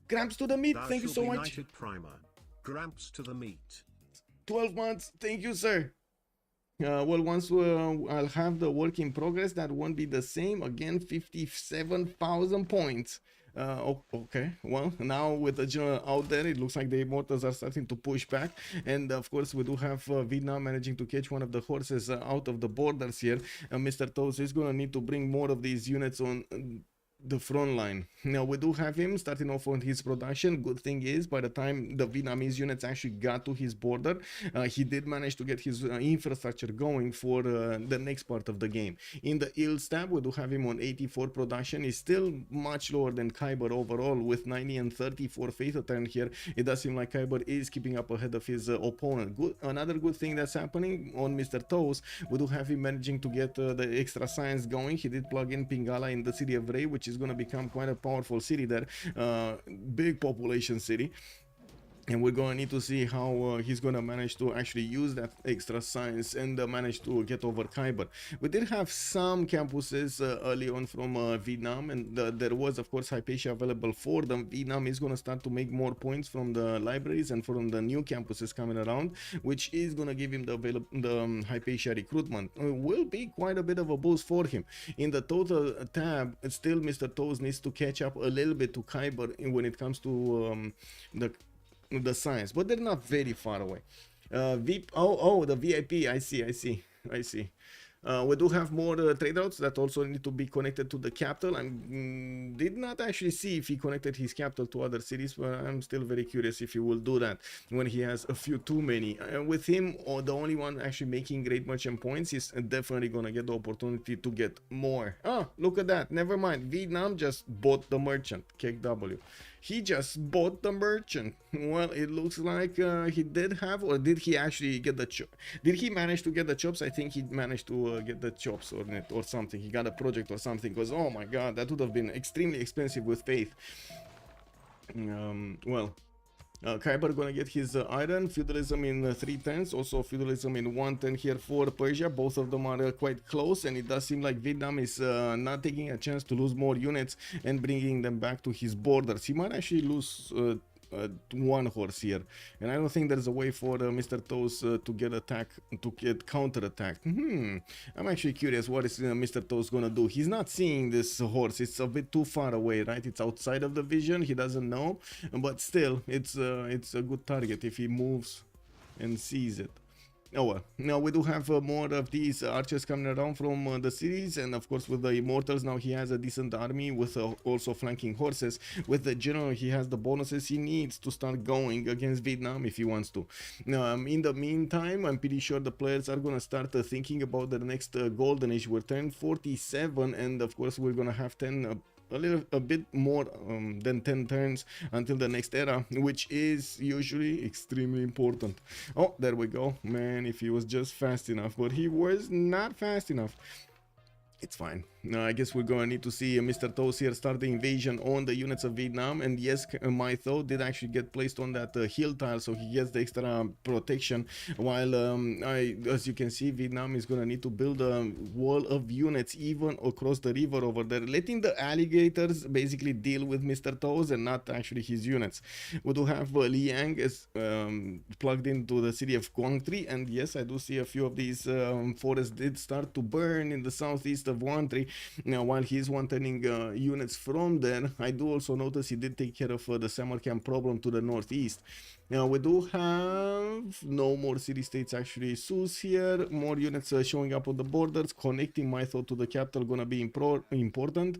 Gramps to the meat, thank you so much. Primer. Gramps to the meat. 12 months, thank you, sir. Well, once I'll have the work in progress, that won't be the same again. 57,000 points. Okay, well, now with the general out there, it looks like the immortals are starting to push back, and of course we do have Vietnam managing to catch one of the horses out of the borders here. Mr. Toes is gonna need to bring more of these units on the front line. Now we do have him starting off on his production. Good thing is, by the time the Vietnamese units actually got to his border, he did manage to get his infrastructure going for the next part of the game. In the ill stab, we do have him on 84 production. He's still much lower than Kiber overall with 90 and 34 faith turn here. It does seem like Kiber is keeping up ahead of his opponent. Another good thing that's happening on Mr. Toes, we do have him managing to get the extra science going. He did plug in Pingala in the city of Ray, which is going to become quite a powerful city there, big population city. And we're going to need to see how he's going to manage to actually use that extra science and manage to get over Kiber. We did have some campuses early on from Vietnam, and there was of course Hypatia available for them. Vietnam is going to start to make more points from the libraries and from the new campuses coming around, which is going to give him the Hypatia recruitment. Will be quite a bit of a boost for him. In the total tab, still Mr. Toes needs to catch up a little bit to Kiber when it comes to the science, but they're not very far away. The VIP, I see. We do have more trade routes that also need to be connected to the capital. I did not actually see if he connected his capital to other cities, but I'm still very curious if he will do that when he has a few too many. With him, or the only one actually making great merchant points, is definitely gonna get the opportunity to get more. Oh, look at that. Never mind. Vietnam just bought the merchant. KW. He just bought the merchant. Well, it looks like he did have, or did he actually get the chop? Did he manage to get the chops? I think he managed to get the chops or something. He got a project or something, because oh my god, that would have been extremely expensive with faith. Well, Kiber gonna get his iron, feudalism in 3 turns, also feudalism in 1 turn here for Persia. Both of them are quite close, and it does seem like Vietnam is not taking a chance to lose more units and bringing them back to his borders. He might actually lose 1 horse here, and I don't think there's a way for Mr. Toes to get counter-attacked. I'm actually curious what is Mr. Toes gonna do. He's not seeing this horse. It's a bit too far away, right? It's outside of the vision. He doesn't know, but still, it's a good target if he moves and sees it. Oh well, now we do have more of these archers coming around from the cities, and of course with the immortals now he has a decent army with also flanking horses. With the general he has the bonuses he needs to start going against Vietnam if he wants to. In the meantime, I'm pretty sure the players are gonna start thinking about the next golden age. We're turn 47, and of course we're gonna have 10 a bit more than 10 turns until the next era, which is usually extremely important. Oh, there we go. Man, if he was just fast enough, but he was not fast enough. It's fine. I guess we're gonna need to see Mr. Toes here start the invasion on the units of Vietnam, and yes, Mytho did actually get placed on that hill tile, so he gets the extra protection, while as you can see, Vietnam is gonna need to build a wall of units even across the river over there, letting the alligators basically deal with Mr. Toes and not actually his units. We do have Liang is plugged into the city of Quang Tri, and yes, I do see a few of these forests did start to burn in the southeast of Quang Tri. Now, while he's one-turning units from there, I do also notice he did take care of the Samarkand problem to the northeast. Now, we do have no more city-states actually. Sus here, more units showing up on the borders, connecting Mytho to the capital gonna be important.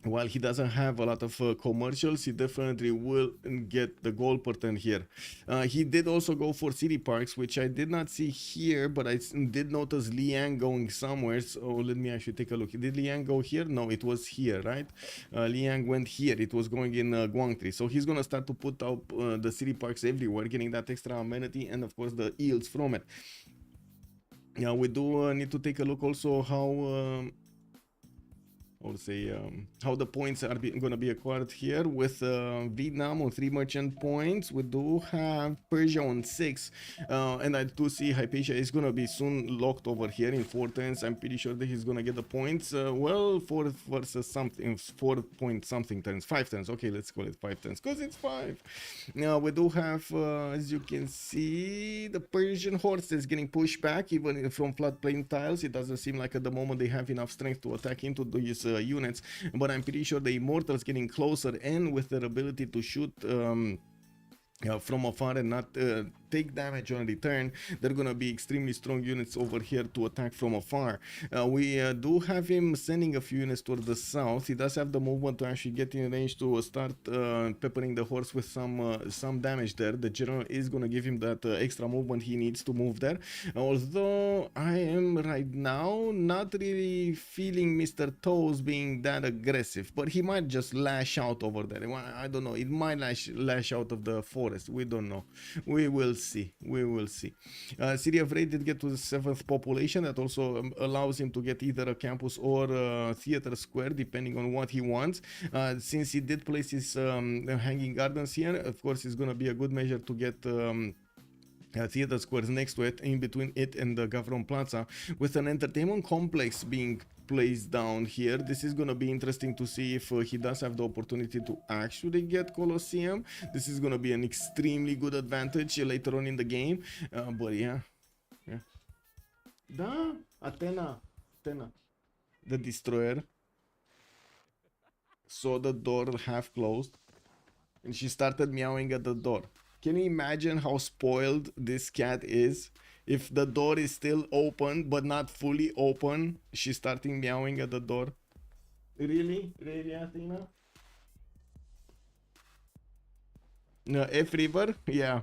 While he doesn't have a lot of commercials, he definitely will get the goal per turn here. He did also go for city parks, which I did not see here, but I did notice Liang going somewhere. So let me actually take a look. Did Liang go here? No, it was here, right? Liang went here. It was going in Guangtri. So he's going to start to put out the city parks everywhere, getting that extra amenity and, of course, the yields from it. Now, we do need to take a look also how... or say how the points are going to be acquired here with Vietnam on 3 merchant points. We do have Persia on 6, and I do see Hypatia is going to be soon locked over here in 4 turns. I'm pretty sure that he's going to get the points. Well, 4 versus something, 4 point something turns, 5 turns. Okay, let's call it 5 turns because it's 5. Now we do have, as you can see, the Persian horse is getting pushed back even from floodplain tiles. It doesn't seem like at the moment they have enough strength to attack into these units, but I'm pretty sure the immortals getting closer, and with their ability to shoot from afar and not take damage on return, they're gonna be extremely strong units over here to attack from afar. We do have him sending a few units toward the south. He does have the movement to actually get in range to start peppering the horse with some damage there. The general is gonna give him that extra movement he needs to move there, although I am right now not really feeling Mr. Toes being that aggressive, but he might just lash out over there. I don't know, it might lash out of the forest. We don't know. We will see. City of Raid did get to the 7th population. That also allows him to get either a campus or a theater square depending on what he wants. Since he did place his hanging gardens here, of course it's gonna be a good measure to get theater squares next to it, in between it and the Gavron Plaza, with an entertainment complex being placed down here. This is gonna be interesting to see if he does have the opportunity to actually get Colosseum. This is gonna be an extremely good advantage later on in the game, but yeah. Da, Athena, the destroyer, saw the door half closed and she started meowing at the door. Can you imagine how spoiled this cat is? If the door is still open but not fully open, she's starting meowing at the door. Really? Really, Athena? No, F River? Yeah.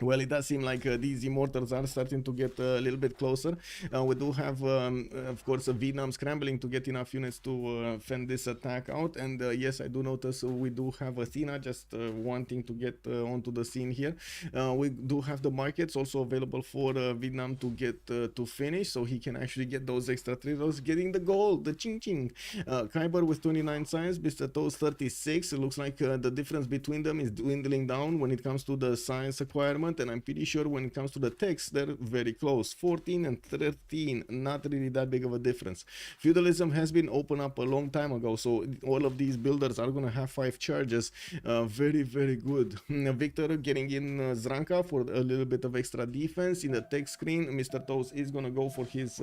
Well, it does seem like these immortals are starting to get a little bit closer. We do have, of course, Vietnam scrambling to get enough units to fend this attack out. And yes, I do notice we do have Athena just wanting to get onto the scene here. We do have the markets also available for Vietnam to get to finish, so he can actually get those extra triggers, getting the gold, the ching ching. Kiber with 29 science, Mr. Toes 36. It looks like the difference between them is dwindling down when it comes to the science acquirement. And I'm pretty sure when it comes to the text, they're very close. 14 and 13, not really that big of a difference. Feudalism has been opened up a long time ago, so all of these builders are going to have 5 charges. Very, very good. Victor getting in Zranka for a little bit of extra defense. In the text screen, Mr. Toes is going to go for his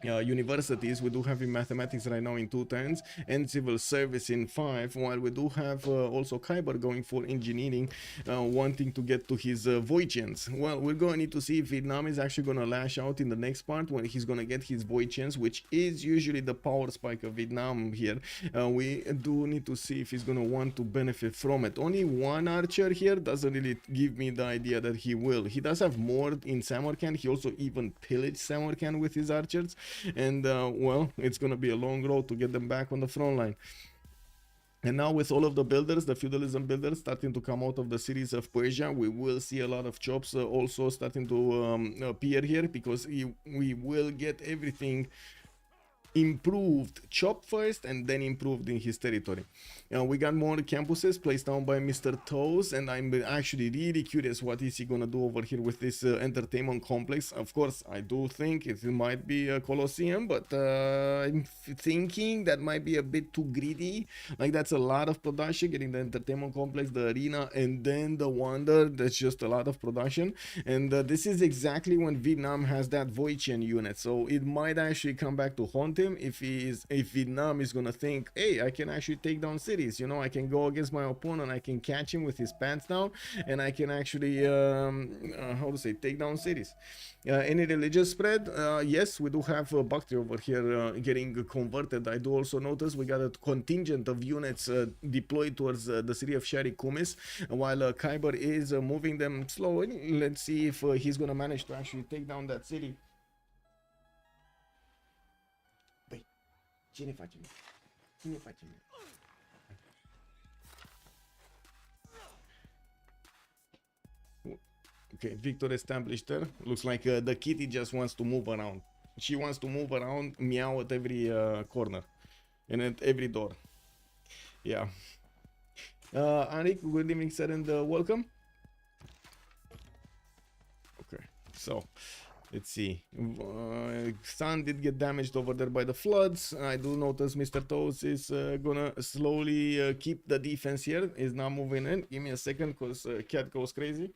universities. We do have in mathematics right now in 2 turns and civil service in 5, while we do have also Kiber going for engineering, wanting to get to his Voichens. Well, we're going to need to see if Vietnam is actually going to lash out in the next part when he's going to get his Voichens, which is usually the power spike of Vietnam here. We do need to see if he's going to want to benefit from it. Only 1 archer here doesn't really give me the idea that he will. He does have more in Samarkand. He also even pillaged Samarkand with his archers. And well, it's gonna be a long road to get them back on the front line. And now with all of the builders, the feudalism builders starting to come out of the cities of Persia, we will see a lot of chops also starting to appear here, because we will get everything improved, chop first and then improved in his territory. We got more campuses placed down by Mr. Toes, and I'm actually really curious what is he gonna do over here with this entertainment complex. Of course, I do think it might be a Colosseum, but I'm thinking that might be a bit too greedy. Like, that's a lot of production, getting the entertainment complex, the arena, and then the wonder. That's just a lot of production. And this is exactly when Vietnam has that Voichen unit, so it might actually come back to haunt him if Vietnam is gonna think, hey, I can actually take down cities, you know, I can go against my opponent, I can catch him with his pants down, and I can actually how to say, take down cities. Any religious spread? Yes, we do have Bhakti over here getting converted. I do also notice we got a contingent of units deployed towards the city of Shari Kumis, while Kiber is moving them slowly. Let's see if he's gonna manage to actually take down that city. Cine facem? Cine facem? Okay, Victor established there. Looks like the kitty just wants to move around. She wants to move around, meow at every corner and at every door. Yeah. Arik, good evening, sir, and welcome. Okay, so let's see. Sun did get damaged over there by the floods. I do notice Mr. Toes is gonna slowly keep the defense here. Is now moving in. Give me a second, because cat goes crazy.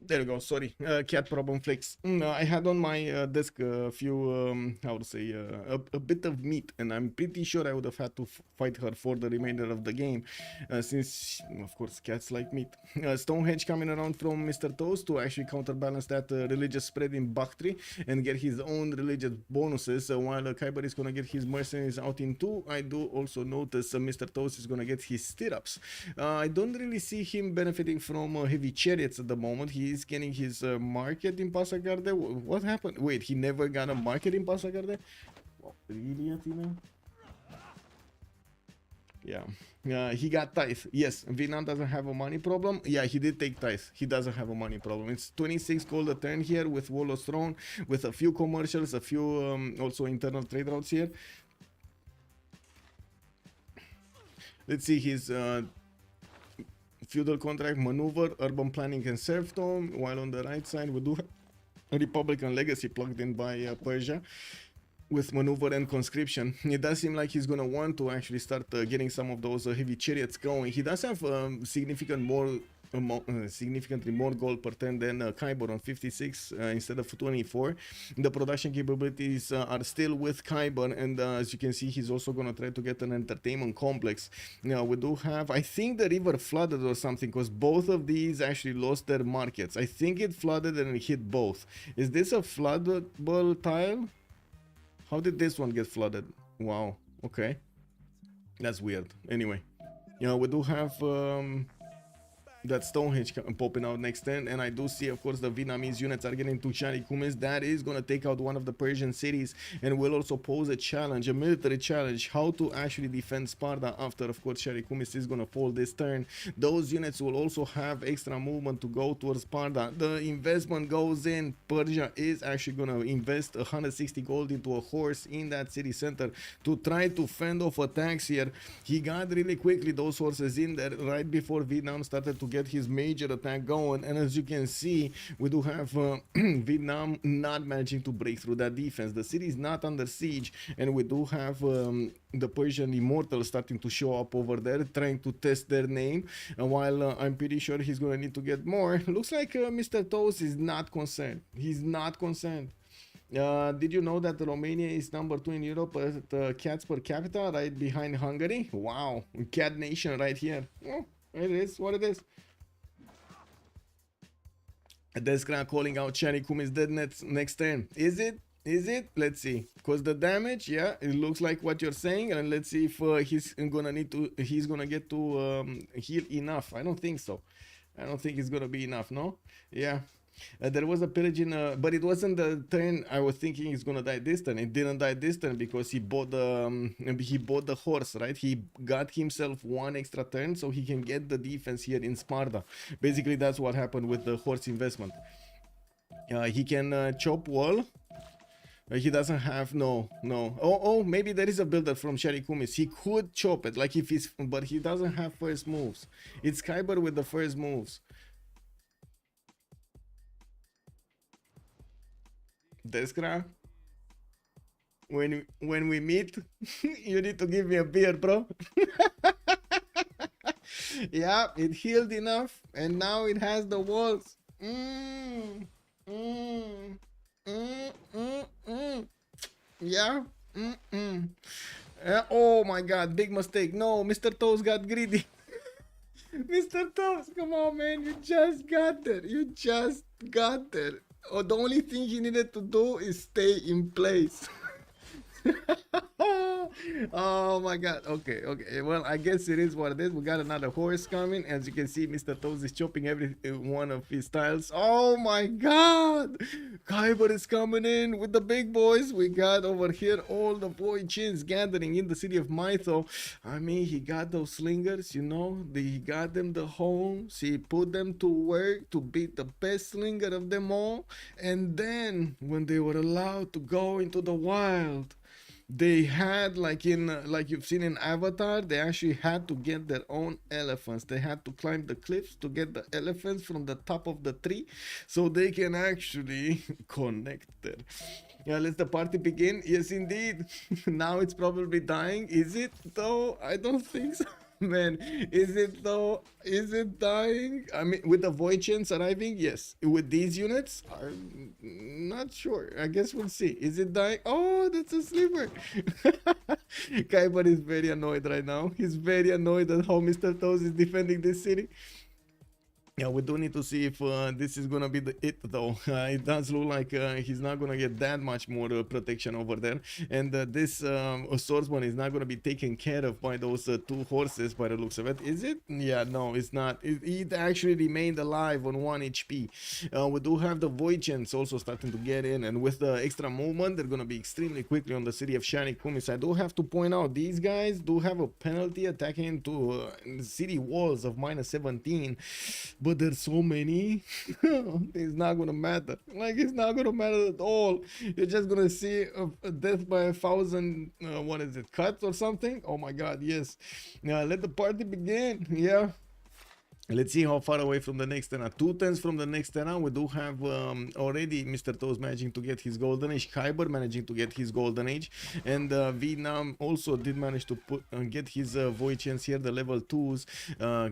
There we go. Sorry, cat problem flicks. I had on my desk a few, how to say, a bit of meat, and I'm pretty sure I would have had to fight her for the remainder of the game, since, of course, cats like meat. Stonehenge coming around from Mr. Toes to actually counterbalance that religious spread in Bactri and get his own religious bonuses, while Kiber is gonna get his mercenaries out in 2. I do also notice Mr. Toes is gonna get his stirrups. I don't really see him benefiting from heavy chariots at the moment. He is getting his market in Pasagarde. What happened? Wait, he never got a market in Pasagarde? Oh, really, Athena? Yeah. He got tithe. Yes, Vietnam doesn't have a money problem. Yeah, he did take tithe. He doesn't have a money problem. It's 26 gold a turn here with Wolo's Throne, with a few commercials, a few also internal trade routes here. Let's see his feudal contract, maneuver, urban planning, and serfdom, while on the right side we do a Republican legacy plugged in by Persia with maneuver and conscription. It does seem like he's gonna want to actually start getting some of those heavy chariots going. He does have significant more significantly more gold per turn than Kiber on 56 instead of 24. The production capabilities are still with Kiber, and as you can see, he's also gonna try to get an entertainment complex. Now we do have, I think the river flooded or something, because both of these actually lost their markets. I think it flooded and it hit both. Is this a floodable tile? How did this one get flooded? Wow, okay, that's weird. Anyway, we do have that Stonehenge popping out next turn, and I do see, of course, the Vietnamese units are getting to Shari Kumis. That is going to take out one of the Persian cities and will also pose a challenge, a military challenge, how to actually defend Sparta after, of course, Shari Kumis is going to fall this turn. Those units will also have extra movement to go towards Sparta. The investment goes in. Persia is actually going to invest 160 gold into a horse in that city center to try to fend off attacks here. He got really quickly those horses in there right before Vietnam started to get his major attack going, and as you can see, we do have Vietnam not managing to break through that defense. The city is not under siege, and we do have the Persian immortals starting to show up over there, trying to test their name. And while I'm pretty sure he's gonna need to get more, looks like Mr. Toast is not concerned. He's not concerned. Did you know that Romania is number 2 in Europe at cats per capita, right behind Hungary? Wow, cat nation right here. Oh, it is what it is. Deskra calling out Shani Kumis dead next turn. Is it? Is it? Let's see. Because the damage, yeah, it looks like what you're saying, and let's see if he's gonna get to heal enough. I don't think so. I don't think it's gonna be enough. No. Yeah. There was a pillaging, but it wasn't the turn I was thinking he's gonna die this turn. It didn't die this turn because he bought the horse, right? He got himself one extra turn so he can get the defense here in Sparta. Basically, that's what happened with the horse investment. He can chop wall. He doesn't have no. Oh, maybe there is a builder from Shari Kumis. He could chop it, like if he's, but he doesn't have first moves. It's Kiber with the first moves. Deskra, when we meet, you need to give me a beer, bro. Yeah, it healed enough, and now it has the walls. Yeah. Oh my God, big mistake. No, Mr. Toast got greedy. Mr. Toast, come on, man. You just got there. You just got there. Oh, the only thing he needed to do is stay in place. Oh my God. Okay. Well, I guess it is what it is. We got another horse coming. As you can see, Mr. Toast is chopping every one of his tiles. Oh my God. Kiber is coming in with the big boys. We got over here all the boy chins gathering in the city of Mytho. I mean, he got those slingers, you know. He got them the homes. He put them to work to beat the best slinger of them all. And then when they were allowed to go into the wild, they had, like you've seen in Avatar, they actually had to get their own elephants. They had to climb the cliffs to get the elephants from the top of the tree so they can actually connect there. Yeah, let the party begin. Yes, indeed. Now it's probably dying. Is it though? I don't think so. Man, is it though? Is it dying? I mean, with the Voichens arriving, yes. With these units, I'm not sure. I guess we'll see. Is it dying? Oh, that's a sleeper. Kiber is very annoyed right now. He's very annoyed at how Mr. Toast is defending this city. Yeah, we do need to see if this is gonna be it though. It does look like he's not gonna get that much more protection over there, and this swordsman is not gonna be taken care of by those two horses by the looks of it. Is it? Yeah, no, it's not. It actually remained alive on 1 HP. We do have the Voichens also starting to get in, and with the extra movement, they're gonna be extremely quickly on the city of Shani Kumis. I do have to point out, these guys do have a penalty attacking into city walls of -17. But there's so many. It's not gonna matter. Like, it's not gonna matter at all. You're just gonna see a death by 1,000 what is it, cuts or something. Oh my God, yes. Now let the party begin. Yeah, Let's see how far away from the next Tena. 2 turns from the next Tena. We do have already Mr. Toes managing to get his golden age, Kiber managing to get his golden age, and Vietnam also did manage to get his void chance here, the level 2s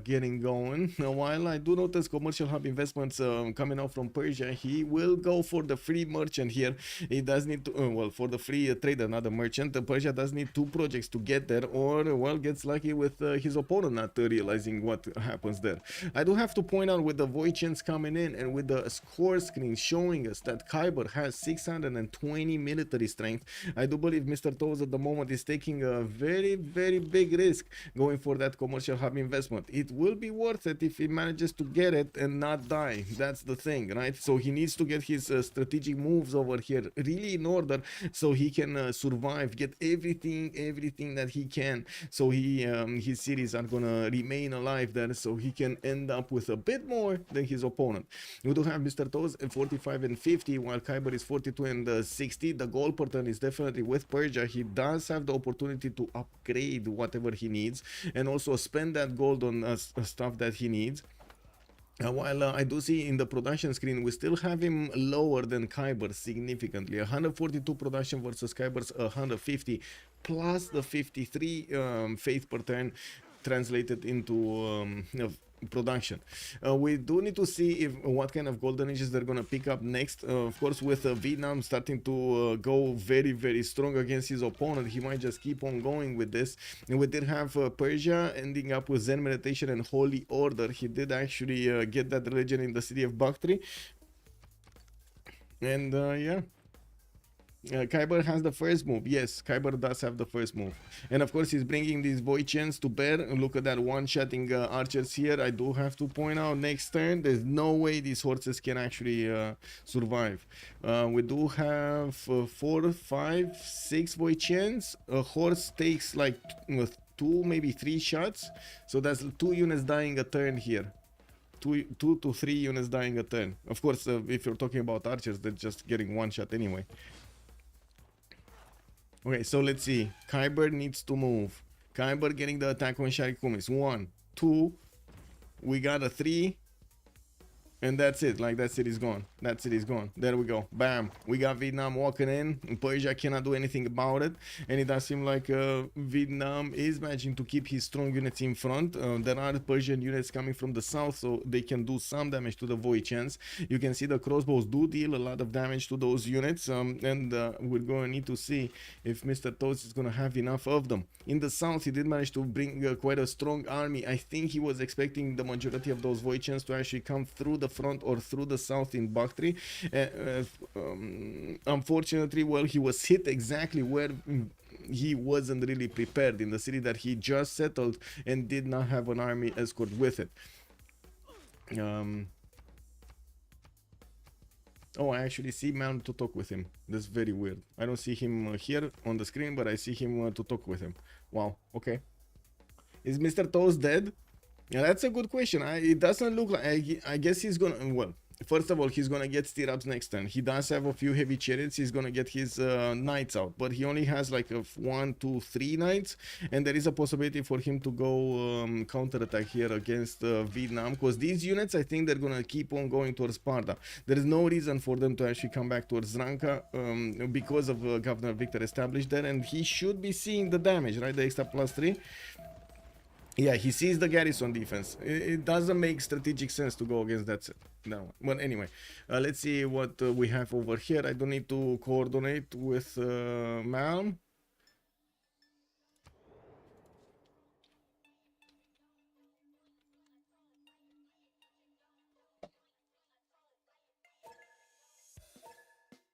getting going. While I do notice commercial hub investments coming out from Persia, he will go for the free merchant here. He does need to, well, for the free trader, not the merchant. Persia does need 2 projects to get there, or, well, gets lucky with his opponent not realizing what happens there. I do have to point out with the void chance coming in and with the score screen showing us that Kiber has 620 military strength, I do believe Mr. Toes at the moment is taking a very, very big risk going for that commercial hub investment. It will be worth it if he manages to get it and not die. That's the thing, right? So he needs to get his strategic moves over here really in order so he can survive, get everything that he can, so he his cities are gonna remain alive there, so he can end up with a bit more than his opponent. We do have Mr. Toes at 45 and 50, while Kiber is 42 and 60. The goal per turn is definitely with Persia. He does have the opportunity to upgrade whatever he needs and also spend that gold on stuff that he needs. While I do see in the production screen, we still have him lower than Kiber significantly. 142 production versus Kiber's 150, plus the 53 faith per turn translated into production. We do need to see if what kind of golden ages they're gonna pick up next. Of course, with Vietnam starting to go very, very strong against his opponent, he might just keep on going with this. And we did have Persia ending up with Zen meditation and holy order. He did actually get that religion in the city of Bakhtri, and yeah. Kiber has the first move. Yes, Kiber does have the first move. And of course, he's bringing these void chants to bear. Look at that one-shotting archers here. I do have to point out, next turn, there's no way these horses can actually survive. We do have 4, 5, 6 void chants. A horse takes like 2, maybe 3 shots. So that's 2 units dying a turn here. 2 to 3 units dying a turn. Of course, if you're talking about archers, they're just getting 1 shot anyway. Okay, so let's see. Kiber needs to move. Kiber getting the attack on Sharikumis. 1, 2. We got a 3. And that's it. Like, that's it. He's gone. That's it. He's gone. There we go. Bam. We got Vietnam walking in. Persia cannot do anything about it. And it does seem like Vietnam is managing to keep his strong units in front. There are Persian units coming from the south, so they can do some damage to the void chance. You can see the crossbows do deal a lot of damage to those units. And we're going to need to see if Mr. Toast is going to have enough of them. In the south, he did manage to bring quite a strong army. I think he was expecting the majority of those void chants to actually come through the front or through the south in Bakhtri. Unfortunately, well, he was hit exactly where he wasn't really prepared, in the city that he just settled and did not have an army escort with it. Oh, I actually see man to talk with him. That's very weird. I don't see him here on the screen, but I see him to talk with him. Wow, okay. Is Mr. Toast dead? Yeah, that's a good question. It doesn't look like... I guess he's gonna... Well, first of all, he's gonna get stirrups next turn. He does have a few heavy chariots. He's gonna get his knights out. But he only has like 1, 2, 3 knights. And there is a possibility for him to go counterattack here against Vietnam. Because these units, I think they're gonna keep on going towards Sparta. There is no reason for them to actually come back towards Ranka because of Governor Victor established there. And he should be seeing the damage, right? The extra +3. Yeah, he sees the garrison defense. It doesn't make strategic sense to go against that set. No. But anyway, let's see what we have over here. I don't need to coordinate with Malm.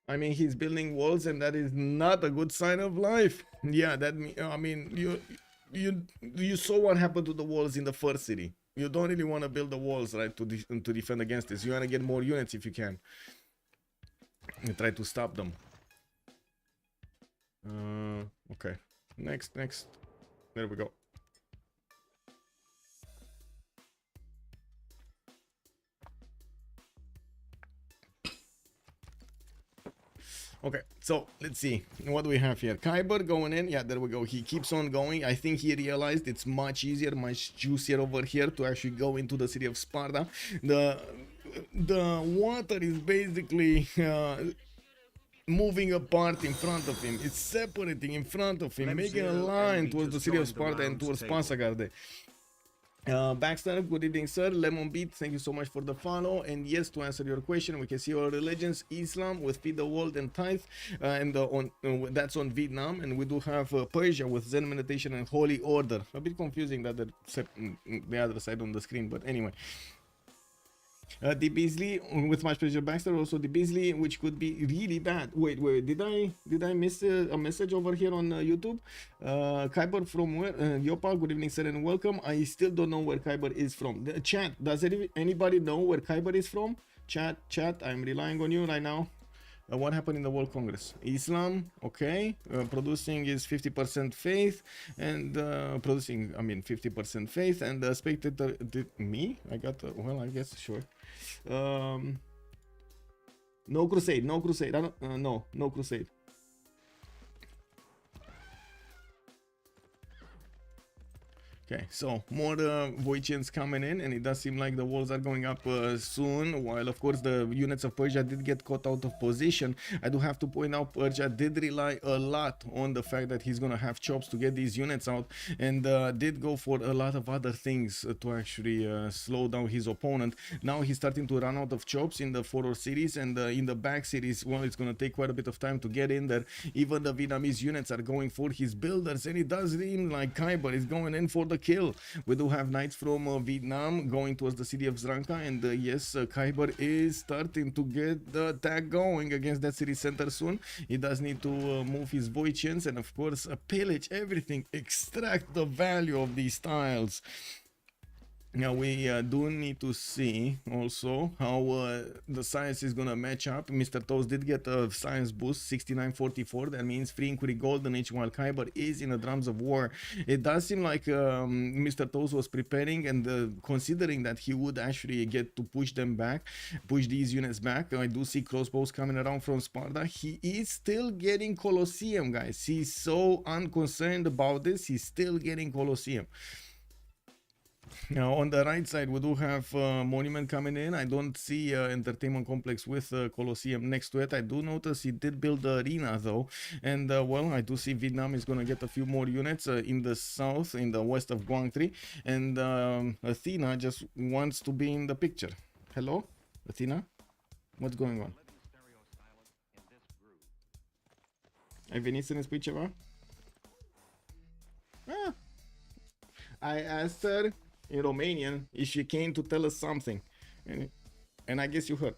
I mean, he's building walls, and that is not a good sign of life. Yeah, that I mean, you saw what happened to the walls in the first city. You don't really want to build the walls, right, to defend against this. You want to get more units if you can and try to stop them. Okay, next, there we go. Okay, so let's see what do we have here. Kiber going in. Yeah, there we go. He keeps on going. I think he realized it's much easier, much juicier over here to actually go into the city of Sparta. The water is basically moving apart in front of him. It's separating in front of him, making a line towards the city of Sparta and towards Passagarde. Baxter, good evening, sir. Lemon Beat, thank you so much for the follow. And yes, to answer your question, we can see our religions: Islam with Feed the World and Tithe, and that's on Vietnam. And we do have Persia with Zen meditation and Holy Order. A bit confusing that the other side on the screen, but anyway. D Beasley, with much pleasure, Baxter. Also D Beasley, which could be really bad. Wait, did I miss a message over here on YouTube? Kiber from where? Yopa, good evening, sir, and welcome. I still don't know where Kiber is from. The chat, does anybody know where Kiber is from? Chat, I'm relying on you right now. What happened in the World Congress? Islam, okay. Producing is 50% faith, and producing, I mean, 50% faith, and the spectator, me? I got, well, I guess, sure. No crusade, no crusade. I don't, no crusade. Okay, so more Voichians coming in, and it does seem like the walls are going up soon, while of course the units of Persia did get caught out of position. I do have to point out Persia did rely a lot on the fact that he's gonna have chops to get these units out, and did go for a lot of other things to actually slow down his opponent. Now he's starting to run out of chops in the forward cities, and in the back cities, well, it's gonna take quite a bit of time to get in there. Even the Vietnamese units are going for his builders, and it does seem like Kiber is going in for the kill. We do have knights from Vietnam going towards the city of Zranka, and yes, Kiber is starting to get the attack going against that city center soon. He does need to move his Voichians and of course pillage everything, extract the value of these tiles. Now we do need to see also how the science is gonna match up. Mr. Toast did get a science boost, 6944. That means free inquiry golden age, while Kiber is in the drums of war. It does seem like Mr. Toast was preparing and considering that he would actually get to push them back, push these units back. I do see crossbows coming around from Sparta. He is still getting Colosseum, guys. He's so unconcerned about this. He's still getting Colosseum. Now on the right side we do have Monument coming in. I don't see Entertainment Complex with Colosseum next to it. I do notice he did build the arena though, and well, I do see Vietnam is gonna get a few more units in the south, in the west of Quang Tri, and Athena just wants to be in the picture. Hello, Athena, what's going on? Ai venit să ne spui ceva? Ah. I asked her in Romanian if she came to tell us something, and I guess you heard.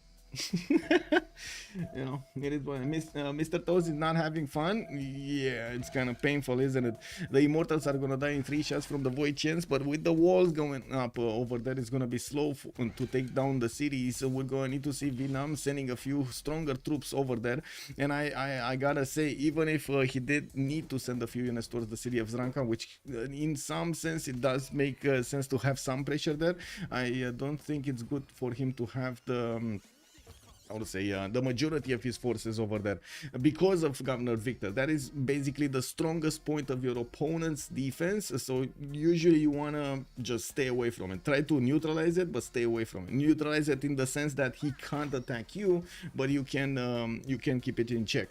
You know, it is Mr. Toast is not having fun. Yeah, it's kind of painful, isn't it? The Immortals are gonna die in 3 shots from the Voichians, but with the walls going up over there, it's gonna be slow to take down the city. So we're gonna need to see Vietnam sending a few stronger troops over there. And I gotta say, even if he did need to send a few units towards the city of Zranka, which in some sense it does make sense to have some pressure there, I don't think it's good for him to have the I would say the majority of his forces over there because of Governor Victor. That is basically the strongest point of your opponent's defense, so usually you want to just stay away from it. Try to neutralize it, but stay away from it. Neutralize it in the sense that he can't attack you, but you can keep it in check.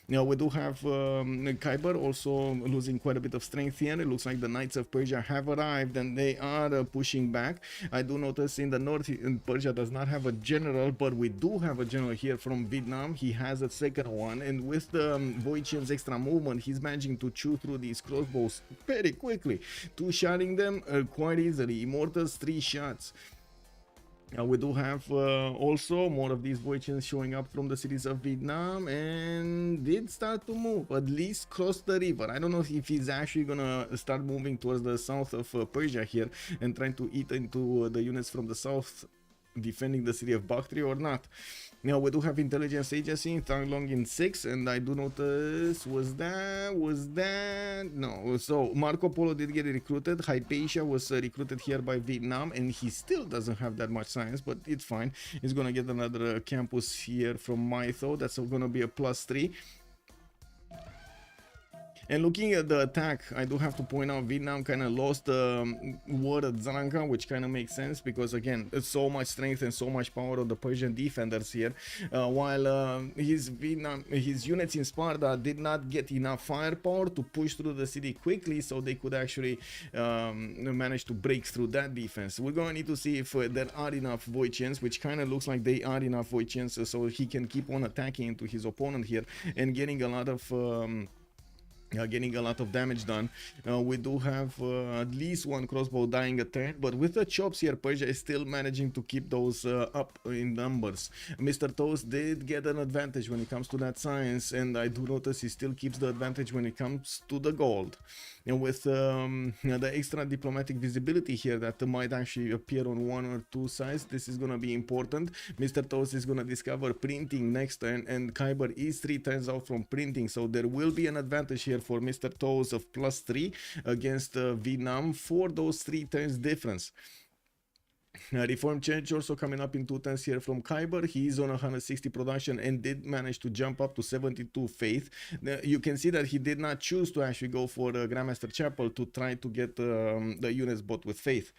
Now we do have Kiber also losing quite a bit of strength here. It looks like the Knights of Persia have arrived and they are pushing back. I do notice in the north Persia does not have a general, but we do have a general here from Vietnam. He has a second one, and with the Voichian's extra movement, he's managing to chew through these crossbows very quickly, 2-shotting them quite easily. Immortals 3 shots. We do have also more of these Voichians showing up from the cities of Vietnam, and did start to move, at least cross the river. I don't know if he's actually gonna start moving towards the south of Persia here and trying to eat into the units from the south defending the city of Bactria or not. Now we do have intelligence agency, Thang Long in 6, and I do notice, was that, no, so Marco Polo did get recruited, Hypatia was recruited here by Vietnam, and he still doesn't have that much science, but it's fine. He's gonna get another campus here from Mytho, that's gonna be a +3. And looking at the attack, I do have to point out Vietnam kind of lost the war at Zanka, which kind of makes sense because again, it's so much strength and so much power of the Persian defenders here, while his units in Sparta did not get enough firepower to push through the city quickly, so they could actually manage to break through that defense. We're going to need to see if there are enough Voitians, which kind of looks like they are enough Voitians, so he can keep on attacking into his opponent here and getting a lot of damage done. We do have at least one crossbow dying a turn, but with the chops here, Persia is still managing to keep those up in numbers. Mr. Toast did get an advantage when it comes to that science, and I do notice he still keeps the advantage when it comes to the gold. And with the extra diplomatic visibility here that might actually appear on one or two sides, this is going to be important. Mr. Toast is going to discover printing next turn, and Kiber is 3 turns out from printing, so there will be an advantage here for Mr. Toast of +3 against Vietnam for those 3 turns difference. Reform Change also coming up in 2 turns here from Kiber. He is on 160 production and did manage to jump up to 72 faith. You can see that he did not choose to actually go for the Grandmaster Chapel to try to get the units bought with faith.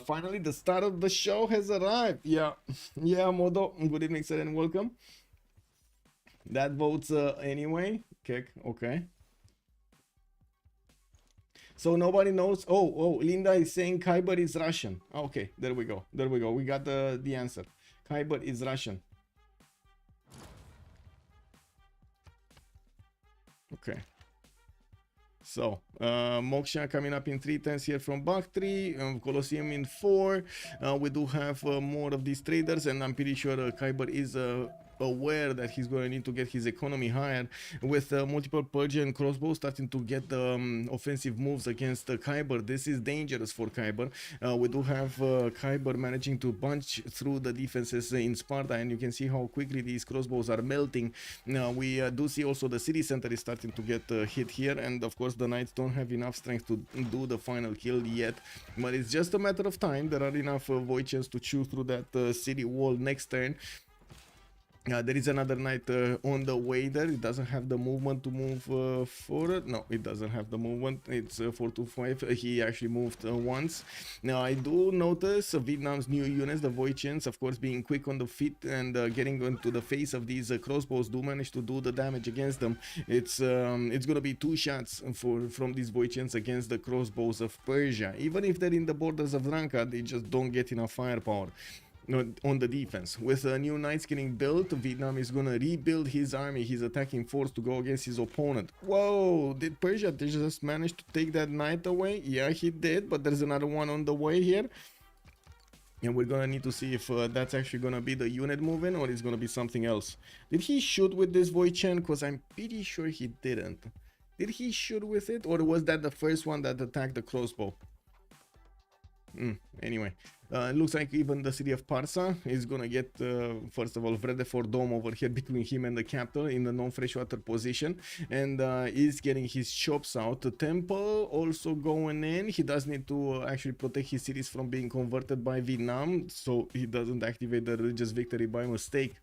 Finally, the start of the show has arrived. Yeah, Modo. Good evening, sir, and welcome. That votes anyway. Okay. So nobody knows. Oh, Linda is saying Kiber is Russian. Okay, there we go. We got the answer. Kiber is Russian. Okay. So, Moksha coming up in 3 turns here from Bakhtri, Colosseum in 4. We do have more of these traders, and I'm pretty sure Kiber is aware that he's going to need to get his economy higher with multiple Persian crossbows starting to get offensive moves against Kiber. This is dangerous for Kiber. We do have Kiber managing to punch through the defenses in Sparta, and you can see how quickly these crossbows are melting. Now we do see also the city center is starting to get hit here, and of course the knights don't have enough strength to do the final kill yet, but it's just a matter of time. There are enough Voitians to chew through that city wall next turn. There is another knight on the way there. It doesn't have the movement to move forward. No, it doesn't have the movement. It's 425. He actually moved once. Now, I do notice Vietnam's new units, the Voitians, of course, being quick on the feet and getting into the face of these crossbows do manage to do the damage against them. It's going to be 2 shots from these Voitians against the crossbows of Persia. Even if they're in the borders of Ranka, they just don't get enough firepower on the defense. With new knights getting built, Vietnam is gonna rebuild his army, his attacking force to go against his opponent. Whoa, did Persia just manage to take that knight away? Yeah, he did, but there's another one on the way here. And we're gonna need to see if that's actually gonna be the unit moving or it's gonna be something else. Did he shoot with this Voitian? Because I'm pretty sure he didn't. Did he shoot with it, or was that the first one that attacked the crossbow? Anyway, it looks like even the city of Parsa is gonna get first of all Vredefort Dome over here between him and the capital in the non-freshwater position, and is getting his chops out. The temple also going in. He does need to actually protect his cities from being converted by Vietnam, so he doesn't activate the religious victory by mistake.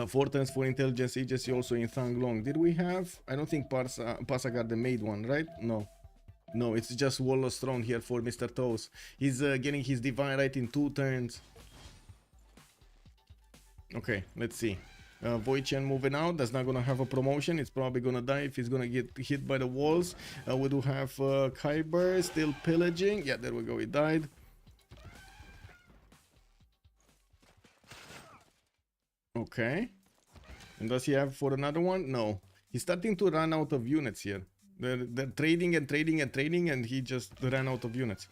4 turns for intelligence agency also in Thang Long. Did we have? I don't think Parsa got the made one, right? No, it's just Warlord's Throne here for Mr. Toes. He's getting his Divine Right in 2 turns. Okay, let's see. Voitian moving out. That's not gonna have a promotion. It's probably gonna die if he's gonna get hit by the walls. We do have Kiber still pillaging. Yeah, there we go. He died. Okay. And does he have for another one? No. He's starting to run out of units here. They're trading and he just ran out of units.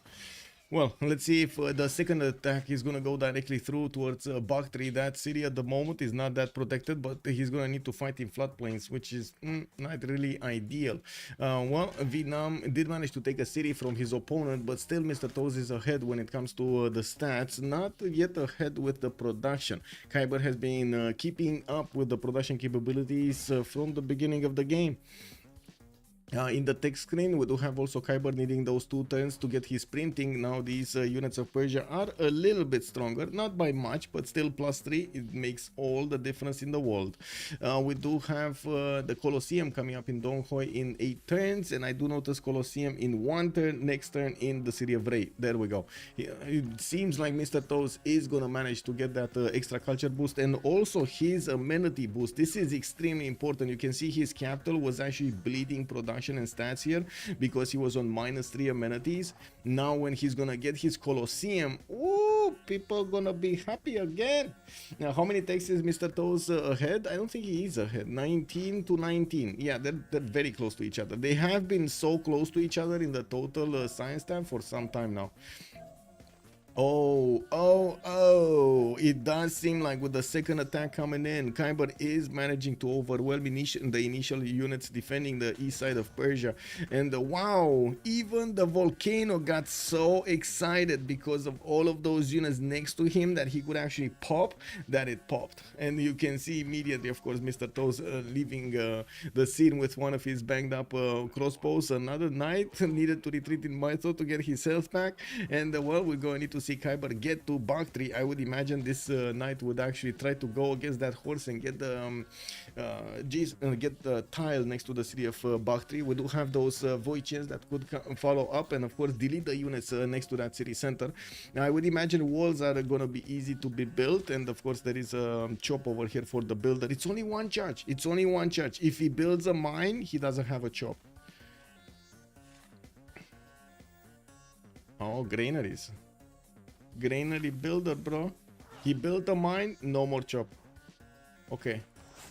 Well, let's see if the second attack is gonna go directly through towards Bakhtri. That city at the moment is not that protected, but he's gonna need to fight in floodplains, which is not really ideal. Well, Vietnam did manage to take a city from his opponent, but still Mr. Toes is ahead when it comes to the stats, not yet ahead with the production. Kiber has been keeping up with the production capabilities from the beginning of the game. In the text screen, we do have also Kiber needing those 2 turns to get his printing. Now these units of Persia are a little bit stronger, not by much, but still +3. It makes all the difference in the world. We do have the Colosseum coming up in Dong Hoi in 8 turns, and I do notice Colosseum in 1 turn, next turn in the city of Ray. There we go. It seems like Mr. Toes is gonna manage to get that extra culture boost and also his amenity boost. This is extremely important. You can see his capital was actually bleeding production and stats here because he was on -3 amenities. Now when he's gonna get his Colosseum, ooh, people gonna be happy again. Now how many takes is Mr. Toes ahead? I don't think he is ahead. 19 to 19. Yeah, they're very close to each other. They have been so close to each other in the total science tab for some time now. Oh, it does seem like with the second attack coming in, Kiber is managing to overwhelm the initial units defending the east side of Persia. And wow, even the volcano got so excited because of all of those units next to him that he could actually pop, that it popped. And you can see immediately, of course, Mr. Toes leaving the scene with one of his banged up crossbows. Another knight needed to retreat in Mytho to get his health back. And well, we're going to need to see Kiber get to Bakhtri. I would imagine this knight would actually try to go against that horse and get the get the tile next to the city of Bakhtri. We do have those Voichens that could follow up and of course delete the units next to that city center. Now I would imagine walls are going to be easy to be built, and of course there is a chop over here for the builder. It's only 1 charge. It's only 1 charge. If he builds a mine, he doesn't have a chop. Oh, granaries. Granary builder, bro. He built a mine, no more chop. Okay,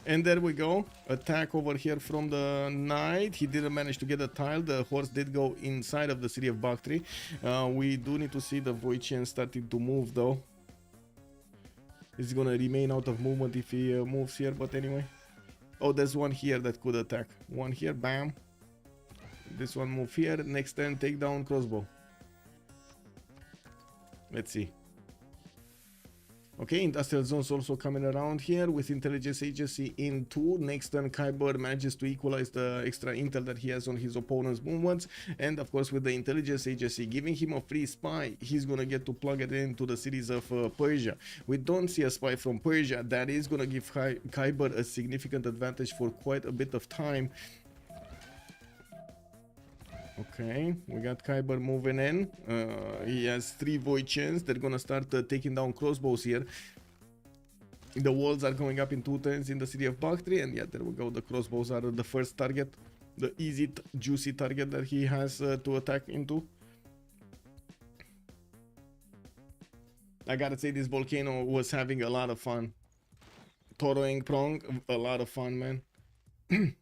and there we go. Attack over here from the knight. He didn't manage to get a tile. The horse did go inside of the city of Bakhtri. We do need to see the Voichen starting to move though. He's gonna remain out of movement if he moves here, but anyway. Oh, there's one here that could attack. One here, bam. This one move here. Next turn, take down crossbow. Let's see. Okay, industrial zones also coming around here with intelligence agency in 2. Next turn, Kiber manages to equalize the extra intel that he has on his opponent's movements. And of course, with the intelligence agency giving him a free spy, he's gonna get to plug it into the cities of Persia. We don't see a spy from Persia. That is gonna give Kiber a significant advantage for quite a bit of time. Okay, we got Kiber moving in. He has 3 Voichens. They're gonna start taking down crossbows here. The walls are going up in 2 turns in the city of Bakhtri, and yeah, there we go. The crossbows are the first target, the easy, juicy target that he has to attack into. I gotta say, this volcano was having a lot of fun. Toroing Prong, a lot of fun, man.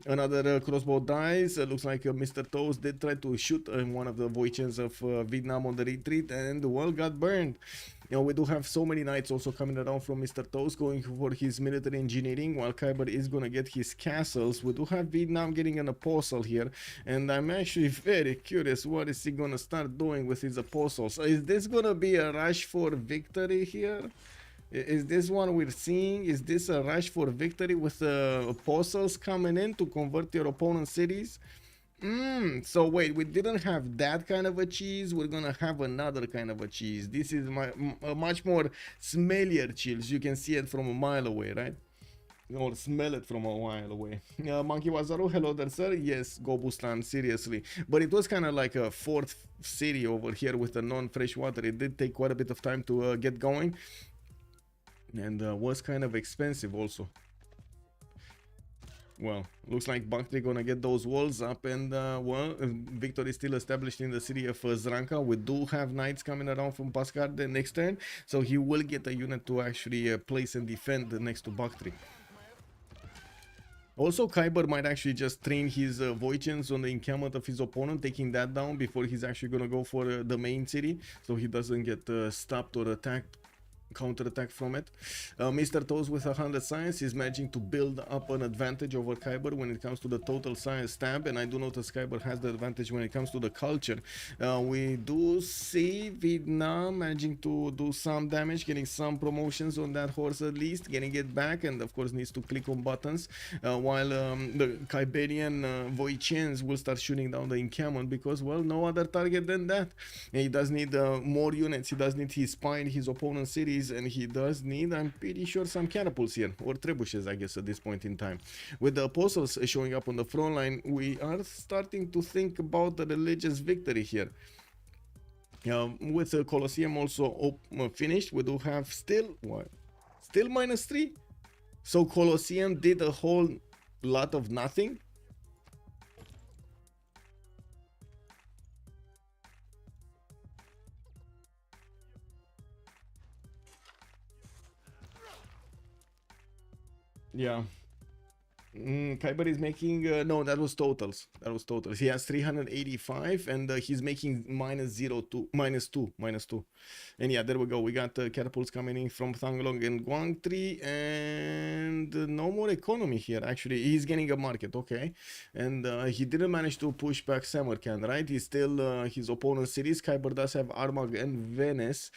Another crossbow dies. Looks like Mr. Toes did try to shoot one of the Voichens of Vietnam on the retreat, and well, got burned. You know, we do have so many knights also coming around from Mr. Toes going for his military engineering, while Kiber is gonna get his castles. We do have Vietnam getting an apostle here, and I'm actually very curious what is he gonna start doing with his apostles. Is this gonna be a rush for victory here? Is this one we're seeing? Is this a rush for victory with the apostles coming in to convert your opponent's cities? So wait, we didn't have that kind of a cheese. We're gonna have another kind of a cheese. This is a much more smellier cheese. You can see it from a mile away, right? Or smell it from a mile away. Monkey Wazaru, hello there, sir. Yes, go Bustan, seriously. But it was kind of like a 4th city over here with the non-fresh water. It did take quite a bit of time to get going. And was kind of expensive also. Well, looks like Bakhtri gonna get those walls up, and well, victory is still established in the city of Zranka. We do have knights coming around from Paskar the next turn, so he will get a unit to actually place and defend next to Bakhtri. Also, Kiber might actually just train his Voichens on the encampment of his opponent, taking that down before he's actually gonna go for the main city, so he doesn't get stopped or attacked, counter-attack from it. Mr. Toes with 100 science is managing to build up an advantage over Kiber when it comes to the total science tab, and I do notice Kiber has the advantage when it comes to the culture. We do see Vietnam managing to do some damage, getting some promotions on that horse at least, getting it back, and of course needs to click on buttons, while the Kiberian Voichens will start shooting down the encampment because, well, no other target than that. And he does need more units, he does need his spine, his opponent's cities, and he does need, I'm pretty sure, some catapults here, or trebuchets, I guess, at this point in time. With the apostles showing up on the front line, we are starting to think about the religious victory here. With the Colosseum also finished, we do have still, what? Still -3? So Colosseum did a whole lot of nothing? Yeah. Kiber is making no, that was totals. That was totals. He has 385, and he's making -2. And yeah, there we go. We got catapults coming in from Thanglong and Guangtri, and no more economy here. Actually, he's getting a market, okay. And he didn't manage to push back Samarkand, right? He's still his opponent's cities. Kiber does have Armagh and Venice.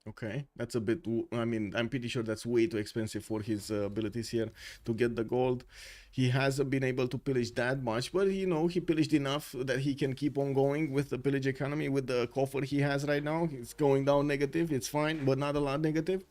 Okay, that's a bit, I mean, I'm pretty sure that's way too expensive for his abilities here to get the gold. He hasn't been able to pillage that much, but you know, he pillaged enough that he can keep on going with the pillage economy. With the coffer he has right now, it's going down negative, it's fine, but not a lot negative.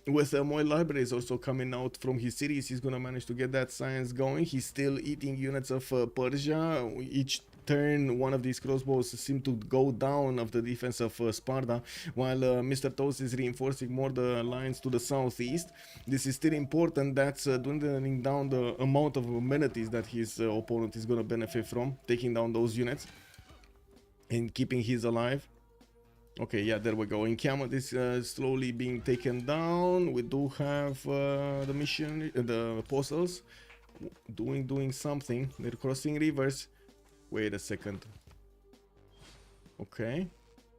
With more libraries also coming out from his cities, he's gonna manage to get that science going. He's still eating units of Persia. Each turn, one of these crossbows seem to go down of the defense of Sparta, while Mr. Toast is reinforcing more the lines to the southeast. This is still important. That's dwindling down the amount of amenities that his opponent is gonna benefit from, taking down those units and keeping his alive. Okay, yeah, there we go. Encampment is slowly being taken down. We do have the mission, the apostles doing something. They're crossing rivers. Wait a second. Okay,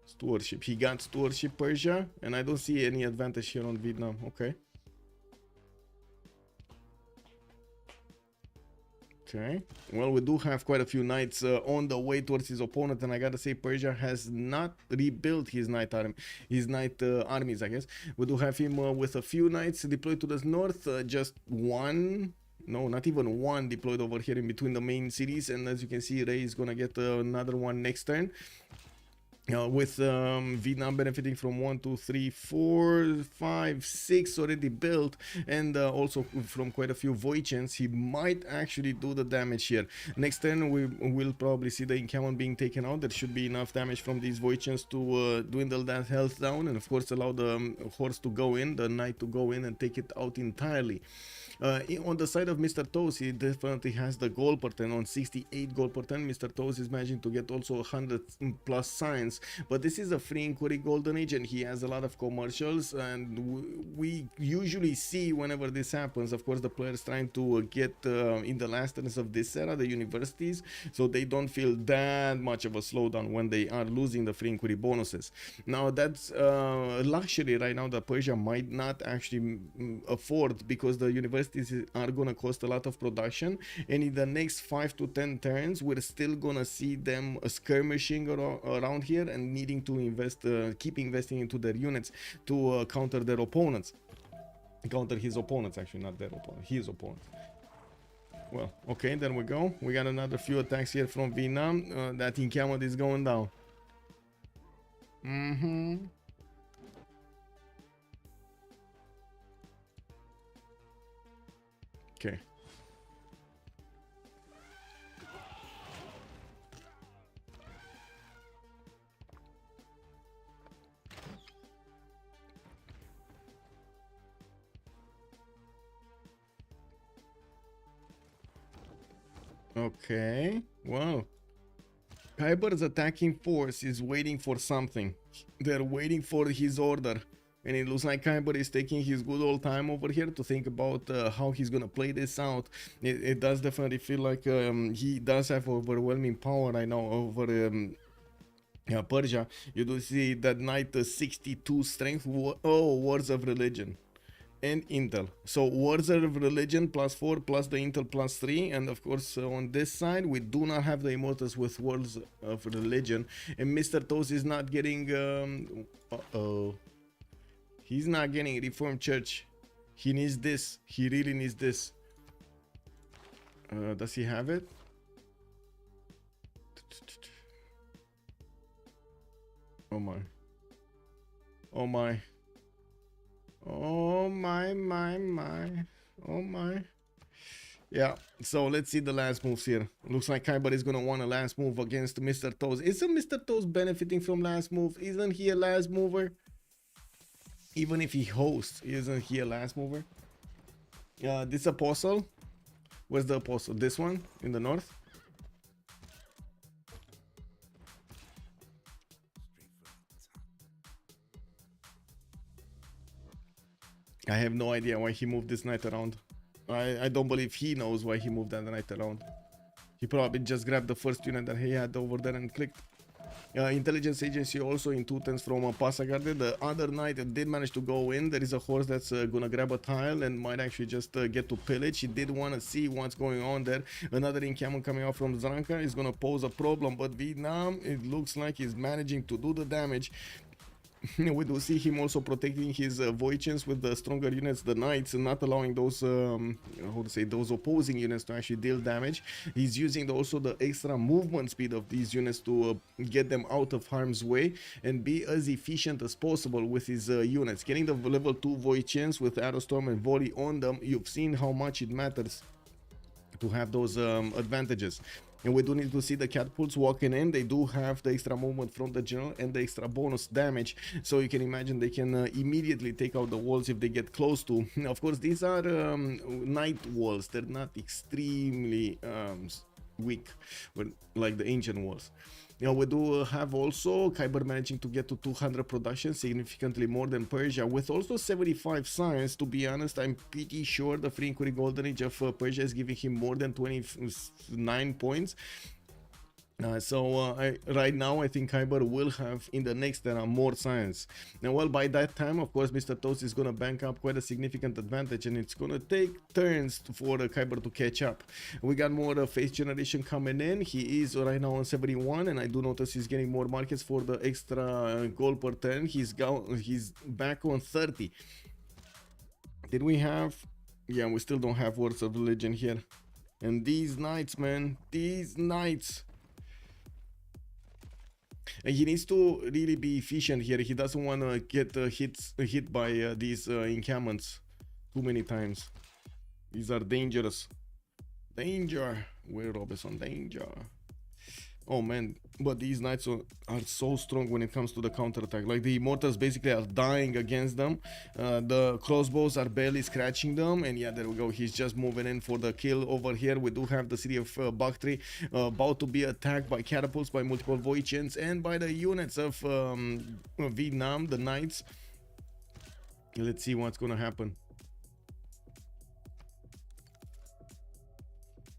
stewardship. He got stewardship Persia, and I don't see any advantage here on Vietnam. Okay. Okay, well, we do have quite a few knights on the way towards his opponent, and I gotta say Persia has not rebuilt his knight armies, I guess. We do have him with a few knights deployed to the north, just one, no, not even one deployed over here in between the main cities, and as you can see, Ray is gonna get another one next turn. With Vietnam benefiting from 1, 2, 3, 4, 5, 6 already built, and also from quite a few Voichens, he might actually do the damage here. Next turn we will probably see the encampment being taken out. There should be enough damage from these Voichens to dwindle that health down, and of course allow the horse to go in, the knight to go in and take it out entirely. On the side of Mr. Toes, he definitely has the gold per turn. On 68 gold per turn, Mr. Toes is managing to get also 100 plus science, but this is a free inquiry golden age, and he has a lot of commercials, and we usually see whenever this happens, of course, the players trying to get in the last turns of this era, the universities, so they don't feel that much of a slowdown when they are losing the free inquiry bonuses. Now that's a luxury right now that Persia might not actually afford, because the universities are gonna cost a lot of production, and in the next 5 to 10 turns we're still gonna see them skirmishing around here and needing to invest, keep investing into their units to counter their opponents, counter his opponents, actually not their opponent, his opponents. Well, okay, there we go. We got another few attacks here from Vietnam. That encampment is going down. Okay. Okay, well, Kiber's attacking force is waiting for something. They're waiting for his order. And it looks like Kiber is taking his good old time over here to think about how he's gonna play this out. It does definitely feel like he does have overwhelming power right now over Persia. You do see that knight 62 strength. Oh, words of religion and intel. So words of religion +4 plus the intel +3, and of course on this side we do not have the immortals with words of religion, and Mr. Toast is not getting he's not getting Reformed Church. He needs this. He really needs this. Does he have it? Oh my. Oh my. Oh my. Oh my. Yeah, so let's see the last moves here. Looks like Kiber is gonna want a last move against Mr. Toast. Isn't Mr. Toast benefiting from last move? Isn't he a last mover? Even if he hosts, isn't he a last mover? This apostle. Where's the apostle? This one in the north? I have no idea why he moved this knight around. I don't believe he knows why he moved that knight around. He probably just grabbed the first unit that he had over there and clicked. Intelligence agency also in 2 turns from Passagarde. The other knight did manage to go in. There is a horse that's gonna grab a tile and might actually just get to pillage. He did want to see what's going on there. Another encampment coming out from Zranka is gonna pose a problem, but Vietnam, it looks like he's managing to do the damage. We do see him also protecting his Voichens with the stronger units, the knights, and not allowing those how to say, those opposing units to actually deal damage. He's using also the extra movement speed of these units to get them out of harm's way and be as efficient as possible with his units. Getting the level 2 Voichens with Aerostorm and Volley on them, you've seen how much it matters to have those advantages. And we do need to see the catapults walking in. They do have the extra movement from the general and the extra bonus damage, so you can imagine they can immediately take out the walls if they get close to. Of course, these are night walls. They're not extremely weak, like the ancient walls. You know, we do have also Kiber managing to get to 200 production, significantly more than Persia, with also 75 science. To be honest, I'm pretty sure the Free Inquiry Golden Age of Persia is giving him more than 29 points. Right now I think Kiber will have in the next era more science. Now, well, by that time, of course, Mr. Toast is gonna bank up quite a significant advantage, and it's gonna take turns for Kiber to catch up. We got more face generation coming in. He is right now on 71, and I do notice he's getting more markets for the extra gold per turn. He's back on 30. Did we have? Yeah, we still don't have words of religion here. And these knights, man, these knights. And he needs to really be efficient here. He doesn't want to get hit by these encampments too many times. These are dangerous. Danger. Will Robinson, danger. Oh man, but these knights are so strong when it comes to the counterattack. Like, the immortals basically are dying against them. The crossbows are barely scratching them, and yeah, there we go. He's just moving in for the kill over here. We do have the city of Bakhtri about to be attacked by catapults, by multiple Voichens, and by the units of Vietnam, the knights. Let's see what's gonna happen.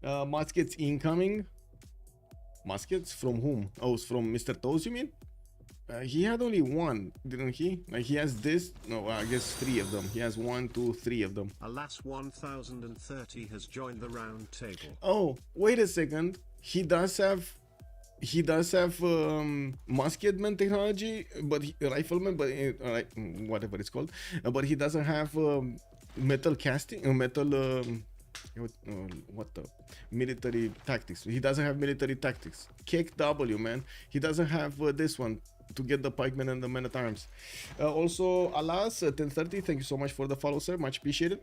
Muskets incoming. Muskets from whom? Oh, it's from Mr. Toast, you mean? He had only one, didn't he? Like, he has this. No, I guess 3 of them. He has 1, 2, 3 of them. Alas, 1030 has joined the round table. Oh, wait a second. He does have musketman technology, but rifleman, but whatever it's called. But he doesn't have metal casting, what the military tactics. He doesn't have military tactics. Kick W, man. He doesn't have this one to get the pikemen and the men at arms. Also, Alas 1030, thank you so much for the follow, sir, much appreciated.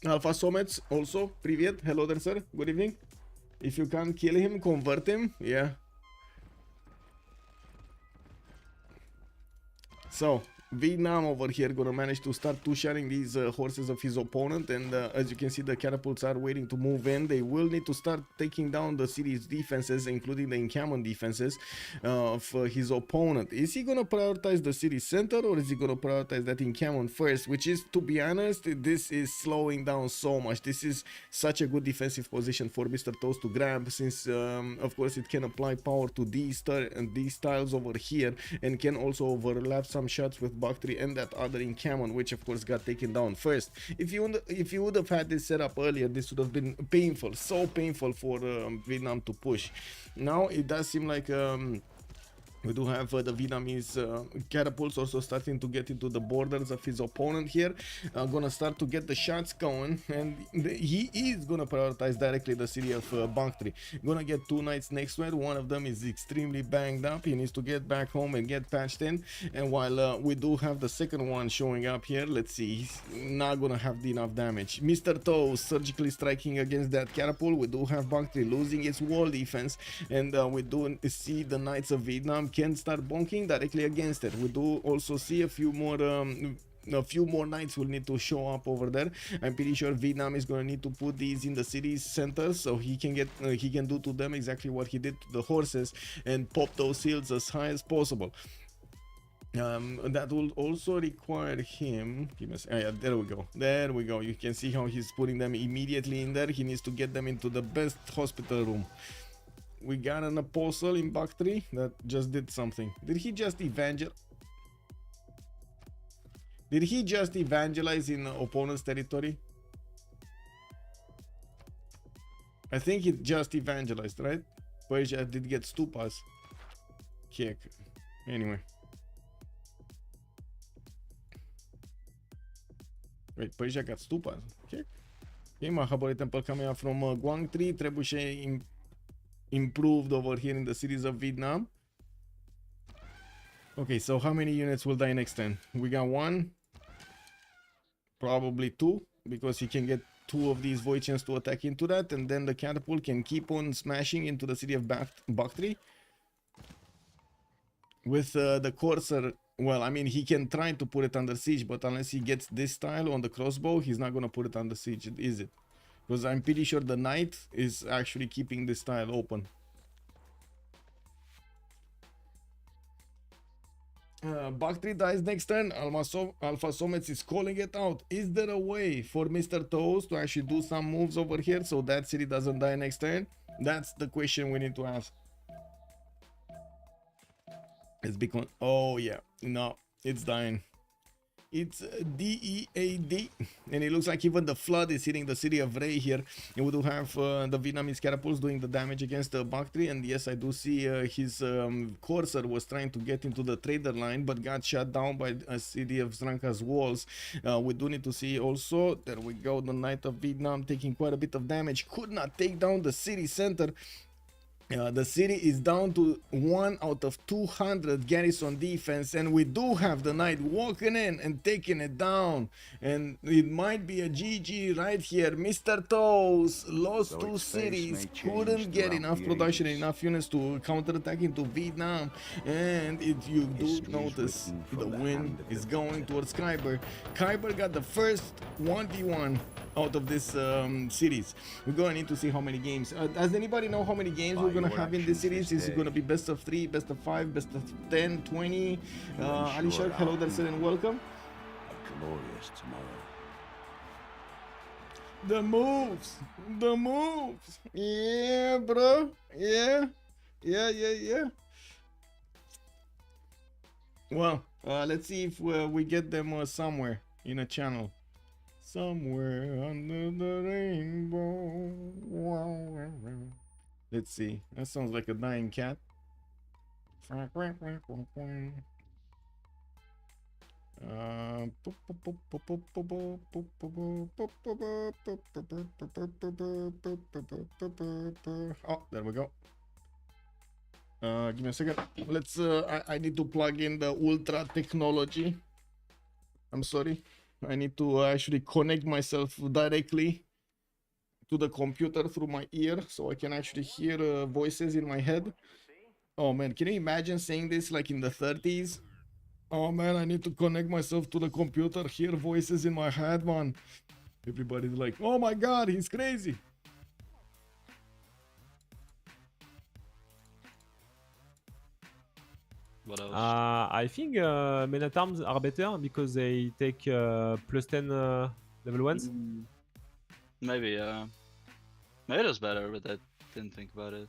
Alpha Somets also, привет, hello there, sir, good evening. If you can kill him, convert him, yeah. So Vietnam over here gonna manage to start two-shotting these horses of his opponent, and as you can see, the catapults are waiting to move in. They will need to start taking down the city's defenses, including the encampment defenses of his opponent. Is he gonna prioritize the city center, or is he gonna prioritize that encampment first? Which is, to be honest, this is slowing down so much. This is such a good defensive position for Mr. Toast to grab, since of course it can apply power to these tiles over here, and can also overlap some shots with Bakhtri and that other encampment, which of course got taken down first. If you would have had this set up earlier, this would have been painful, so painful for Vietnam to push. Now it does seem like we do have the Vietnamese catapults also starting to get into the borders of his opponent here. Gonna start to get the shots going, and he is gonna prioritize directly the city of Bakhtri. Gonna get two knights next to it. One of them is extremely banged up. He needs to get back home and get patched in. And while we do have the second one showing up here, let's see, he's not gonna have enough damage. Mr. Toes surgically striking against that catapult. We do have Bakhtri losing its wall defense, and we do see the knights of Vietnam can start bonking directly against it. We do also see a few more knights will need to show up over there. I'm pretty sure Vietnam is going to need to put these in the city's center, so he can get he can do to them exactly what he did to the horses and pop those shields as high as possible. That will also require him. Yeah, there we go. You can see how he's putting them immediately in there. He needs to get them into the best hospital room. We got an apostle in Bakhtri that just did something. Did he just evangelize in opponent's territory? I think he just evangelized, right? Persia did get stupas. Kick. Anyway. Wait, Persia got stupas. Kick. Okay, Mahabharata temple coming out from Guangtri. Trebuchet improved over here in the cities of Vietnam. Okay, so how many units will die next turn? We got one, probably two, because he can get two of these Voichens to attack into that, and then the catapult can keep on smashing into the city of Bakhtri. With the Corsair, well, I mean, he can try to put it under siege, but unless he gets this tile on the crossbow, he's not gonna put it under siege, is it? Because I'm pretty sure the knight is actually keeping this tile open. Bakhtri dies next turn. Alpha Somets is calling it out. Is there a way for Mr. Toes to actually do some moves over here so that city doesn't die next turn? That's the question we need to ask. It's because, oh yeah, no, it's dying. It's DEAD, and it looks like even the flood is hitting the city of Ray here. And we do have the Vietnamese catapults doing the damage against Bakhtri, and yes, I do see his Corsair was trying to get into the trader line, but got shot down by a city of Sranka's walls. We do need to see also, there we go, the Knight of Vietnam taking quite a bit of damage, could not take down the city center. The city is down to 1 out of 200 garrison defense, and we do have the knight walking in and taking it down, and it might be a GG right here. Mr. Toes lost two cities, couldn't get enough production, enough units to counterattack into Vietnam, and you do notice the win is going towards Kiber. Kiber got the first 1v1 out of this series. We're going to need to see how many games. Does anybody know how many games we're going to have in this series? Is it going to be best of 3, best of 5, best of 10, 20? Alisha, hello there, sir, and welcome. A glorious tomorrow. The moves. Yeah, bro. Yeah. Well, let's see if we get them somewhere in a channel. Somewhere under the rainbow. Let's see. That sounds like a dying cat. Oh, there we go. Give me a second. Let's. I need to plug in the ultra technology. I'm sorry. I need to actually connect myself directly to the computer through my ear so I can actually hear voices in my head. Oh man, can you imagine saying this like in the 30s? Oh man, I need to connect myself to the computer, hear voices in my head, man. Everybody's like, oh my god, he's crazy. What else? I think men at arms are better because they take plus 10 level ones. Maybe, maybe that's better, but I didn't think about it.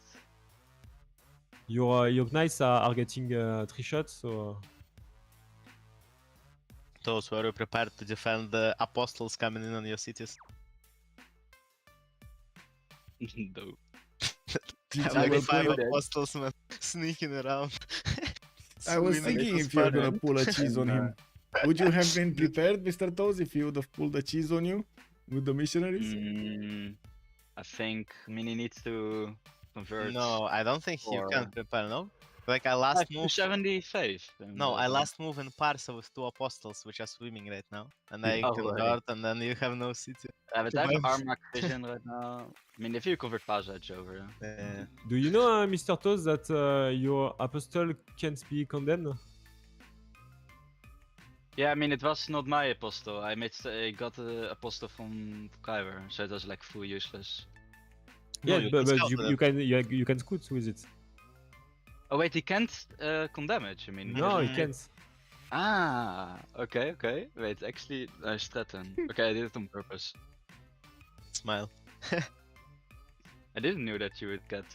Your knights are getting 3 shots, so Those were prepared to defend the apostles coming in on your cities. No. GG, Like well 5 played. apostles, man, sneaking around. I was Swimming thinking into if you're gonna Spartan. pull a cheese on him. Would you have been prepared, Mr. Toes, if he would have pulled a cheese on you with the missionaries? I think Mini needs to convert. No, I don't think you Or- can prepare, no? Like I last move. 70 faith. No, I last move in Parsa with 2 apostles, which are swimming right now. And I Oh, convert, right. and then you have no city. But I have Combined. Armor Vision right now. I mean, if you convert Paz Edge over, yeah. do you know, Mr. Toes, that your apostle can't be condemned? Yeah, I mean, it was not my apostle. I got the apostle from Kiber, so it was like full useless. No, Yeah, you but can scout you can scoot with it. Oh wait, he can't condemn it, you mean? No, he Mhm. can't. Ah, okay, okay. Wait, actually, I threaten. Okay, I did it on purpose. Smile. I didn't know that you would get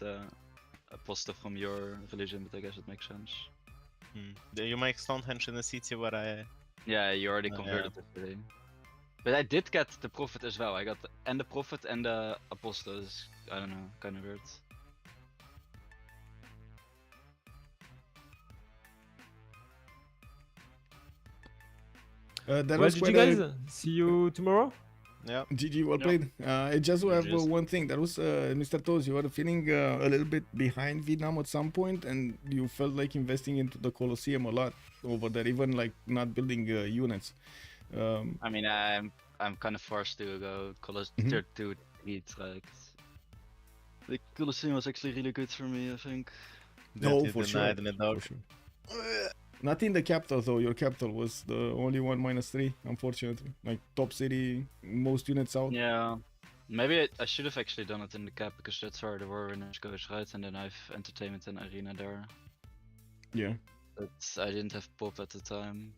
apostle from your religion, but I guess it makes sense. You make Stonehenge in a city where I... Yeah, you already Oh, converted it today. But I did get the prophet as well. I got and the prophet and the apostle. Is, I don't know, kind of weird. That Well, was GG quite guys, a see you tomorrow. Yeah. GG, well Yep. played. I just have Just- one thing. That was Mr. Toes. You were feeling a little bit behind Vietnam at some point, and you felt like investing into the Colosseum a lot over there, even like not building units. I mean, I'm kind of forced to go to eat like. The Colosseum was actually really good for me, I think. No, That you for sure. denied me, dog. For sure. Not in the capital though. Your capital was the only one -3, unfortunately. Like top city, most units out. Yeah. Maybe I should have actually done it in the cap because that's where the war winners goes, right? And then I've entertainment and arena there. Yeah. But I didn't have pop at the time.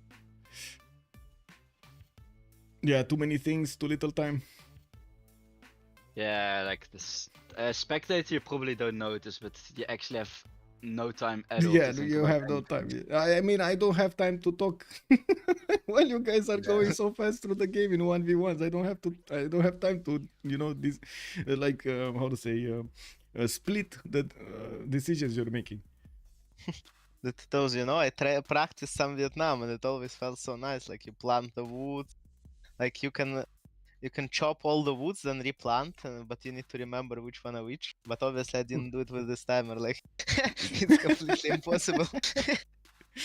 Yeah, too many things, too little time. Yeah, like this. Spectator, you probably don't notice, but you actually have no time at all. Yeah, to think you about have no anything. time. I mean, I don't have time to talk. Well, you guys are going so fast through the game in 1v1s. I don't have time to, this, like, how to say, split the decisions you're making. That tells you, I practice some Vietnam and it always felt so nice. Like you plant the wood, like you can chop all the woods then replant, but you need to remember which one are which. But obviously I didn't do it with this timer. Like it's completely impossible.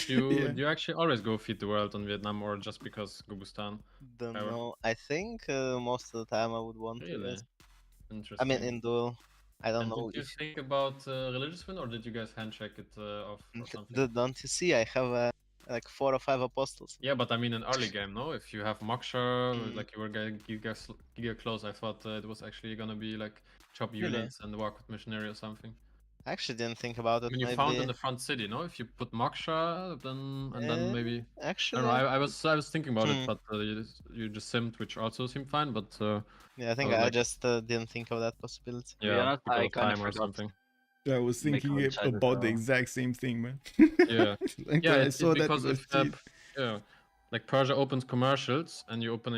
Yeah. Do you actually always go feed the world on Vietnam or just because Gubustan? Don't Ever. know. I think most of the time I would want to. Really? Yes. I Interesting. mean, in duel, I don't And know did you if. think about religious win or did you guys handshake it off or something? Don't you see? I have like 4 or 5 apostles. Yeah, but I mean an early game, no? If you have Moksha, like you were getting giga close, I thought it was actually gonna be like chop Really? units and walk with missionary or something. I actually didn't think about I it. mean, you Maybe. found in the front city, no? If you put Moksha, then maybe. I Actually, don't know. I was thinking about it, Hmm. but you just simmed, which also seemed fine. But yeah, I think was I like- just didn't think of that possibility. be yeah, honest, because I of kinda time or forgot. something. I was Make thinking coincide as about the well. exact same thing, man. Yeah. Like, Yeah, I it's saw that because it was if cheap. yeah, like Persia opens commercials and you open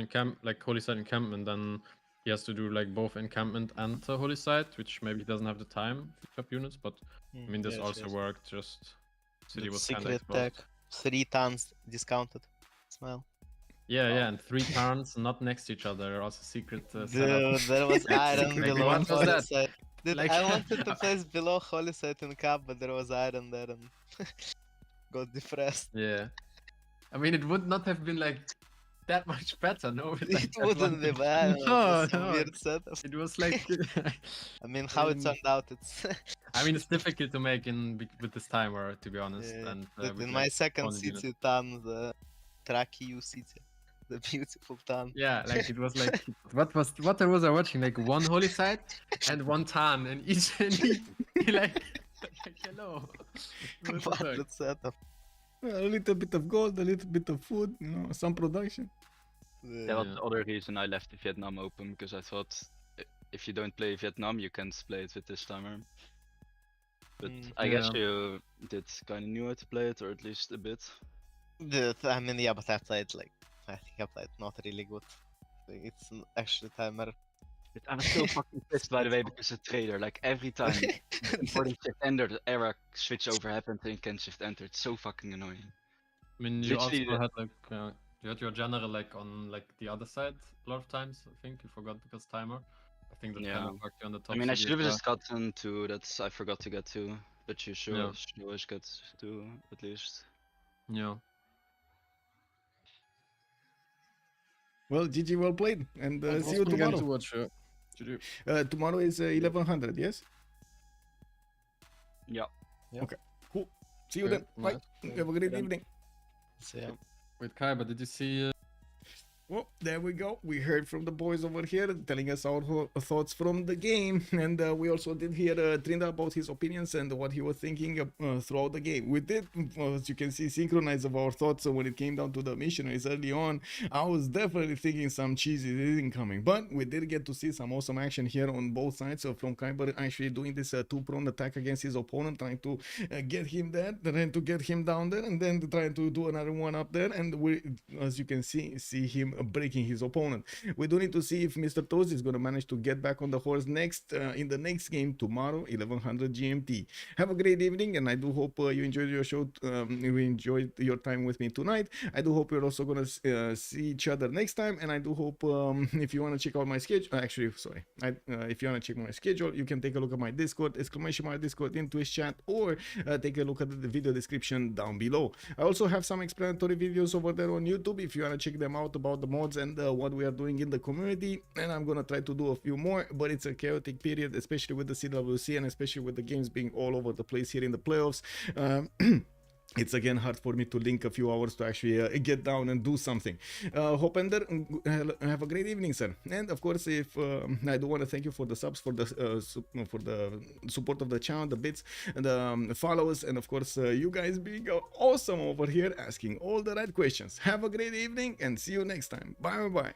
like Holy Site encampment, then he has to do like both encampment and Holy Site, which maybe he doesn't have the time to pick up units. But I mean, this also worked. Just city was kind of Secret exposed. tech, 3 tons discounted. Smile. Yeah, and 3 turns not next to each other. Also secret Dude, setup. there was iron Secret below what was Holy that? Site. Dude, Like- I wanted to place below Holy Site in cap, but there was iron there and got depressed. Yeah, I mean, it would not have been like that much better, no? With, like, It that wouldn't be one- bad. No, It was some no, weird setup. it was like. I mean, how it mean- turned out, it's I mean, it's difficult to make with this timer, to be honest. Yeah, And but with, in my like, second only units. city town, the Trakiu city, the beautiful town. Yeah, like it was like what was I watching? Like one holy site and one tan, and each like hello. What the fuck? Budget setup. A little bit of gold, a little bit of food, you know, some production. That was Yeah. the other reason I left Vietnam open, because I thought if you don't play Vietnam, you can't play it with this timer. But I guess Yeah. you did kind of knew how to play it, or at least a bit. I mean, yeah, but I played like, I think I played not really good. Like, it's an actually timer. But I was so fucking pissed, by the way, because a trader, like every time before the shift enter, the era switch over happened and you can shift enter. It's so fucking annoying. I mean, you also Literally had like you had your general like on like the other side a lot of times. I think you forgot because timer. I think that Yeah. timer fucked you on the top. I mean, I city should have as just gotten two. That's I forgot to get two, but you should Yeah. always get two at least. well. Yeah. Well, GG, well played, and see you Also, again tomorrow. to watch. GG. Tomorrow is 1100, yes? Yeah. Cool. See you Okay, then. Bye. nice. Have a great Yeah. evening. So, yeah. Wait, Kiber, did you see? Well, there we go. We heard from the boys over here telling us our thoughts from the game, and we also did hear Trinda about his opinions and what he was thinking throughout the game. We did, as you can see, synchronize of our thoughts when it came down to the missionaries early on. I was definitely thinking some cheesy isn't coming, but we did get to see some awesome action here on both sides. So from Kiber actually doing this two-prone attack against his opponent, trying to get him there, then to get him down there, and then trying to do another one up there. And we, as you can see him breaking his opponent. We do need to see if Mr. Toast is going to manage to get back on the horse next in the next game tomorrow, 1100 GMT. Have a great evening, and I do hope you enjoyed your show. You enjoyed your time with me tonight. I do hope you're also going to see each other next time, and I do hope if you want to check out my schedule, actually, sorry, if you want to check my schedule, you can take a look at my Discord, !Discord in Twitch chat, or take a look at the video description down below. I also have some explanatory videos over there on YouTube if you want to check them out about the mods and what we are doing in the community, and I'm gonna try to do a few more, but it's a chaotic period, especially with the CWC and especially with the games being all over the place here in the playoffs. It's again hard for me to link a few hours to actually get down and do something. Hopender, have a great evening, sir. And of course, if I do want to thank you for the subs, for the support of the channel, the bits, the follows, and of course, you guys being awesome over here, asking all the right questions. Have a great evening and see you next time. Bye bye.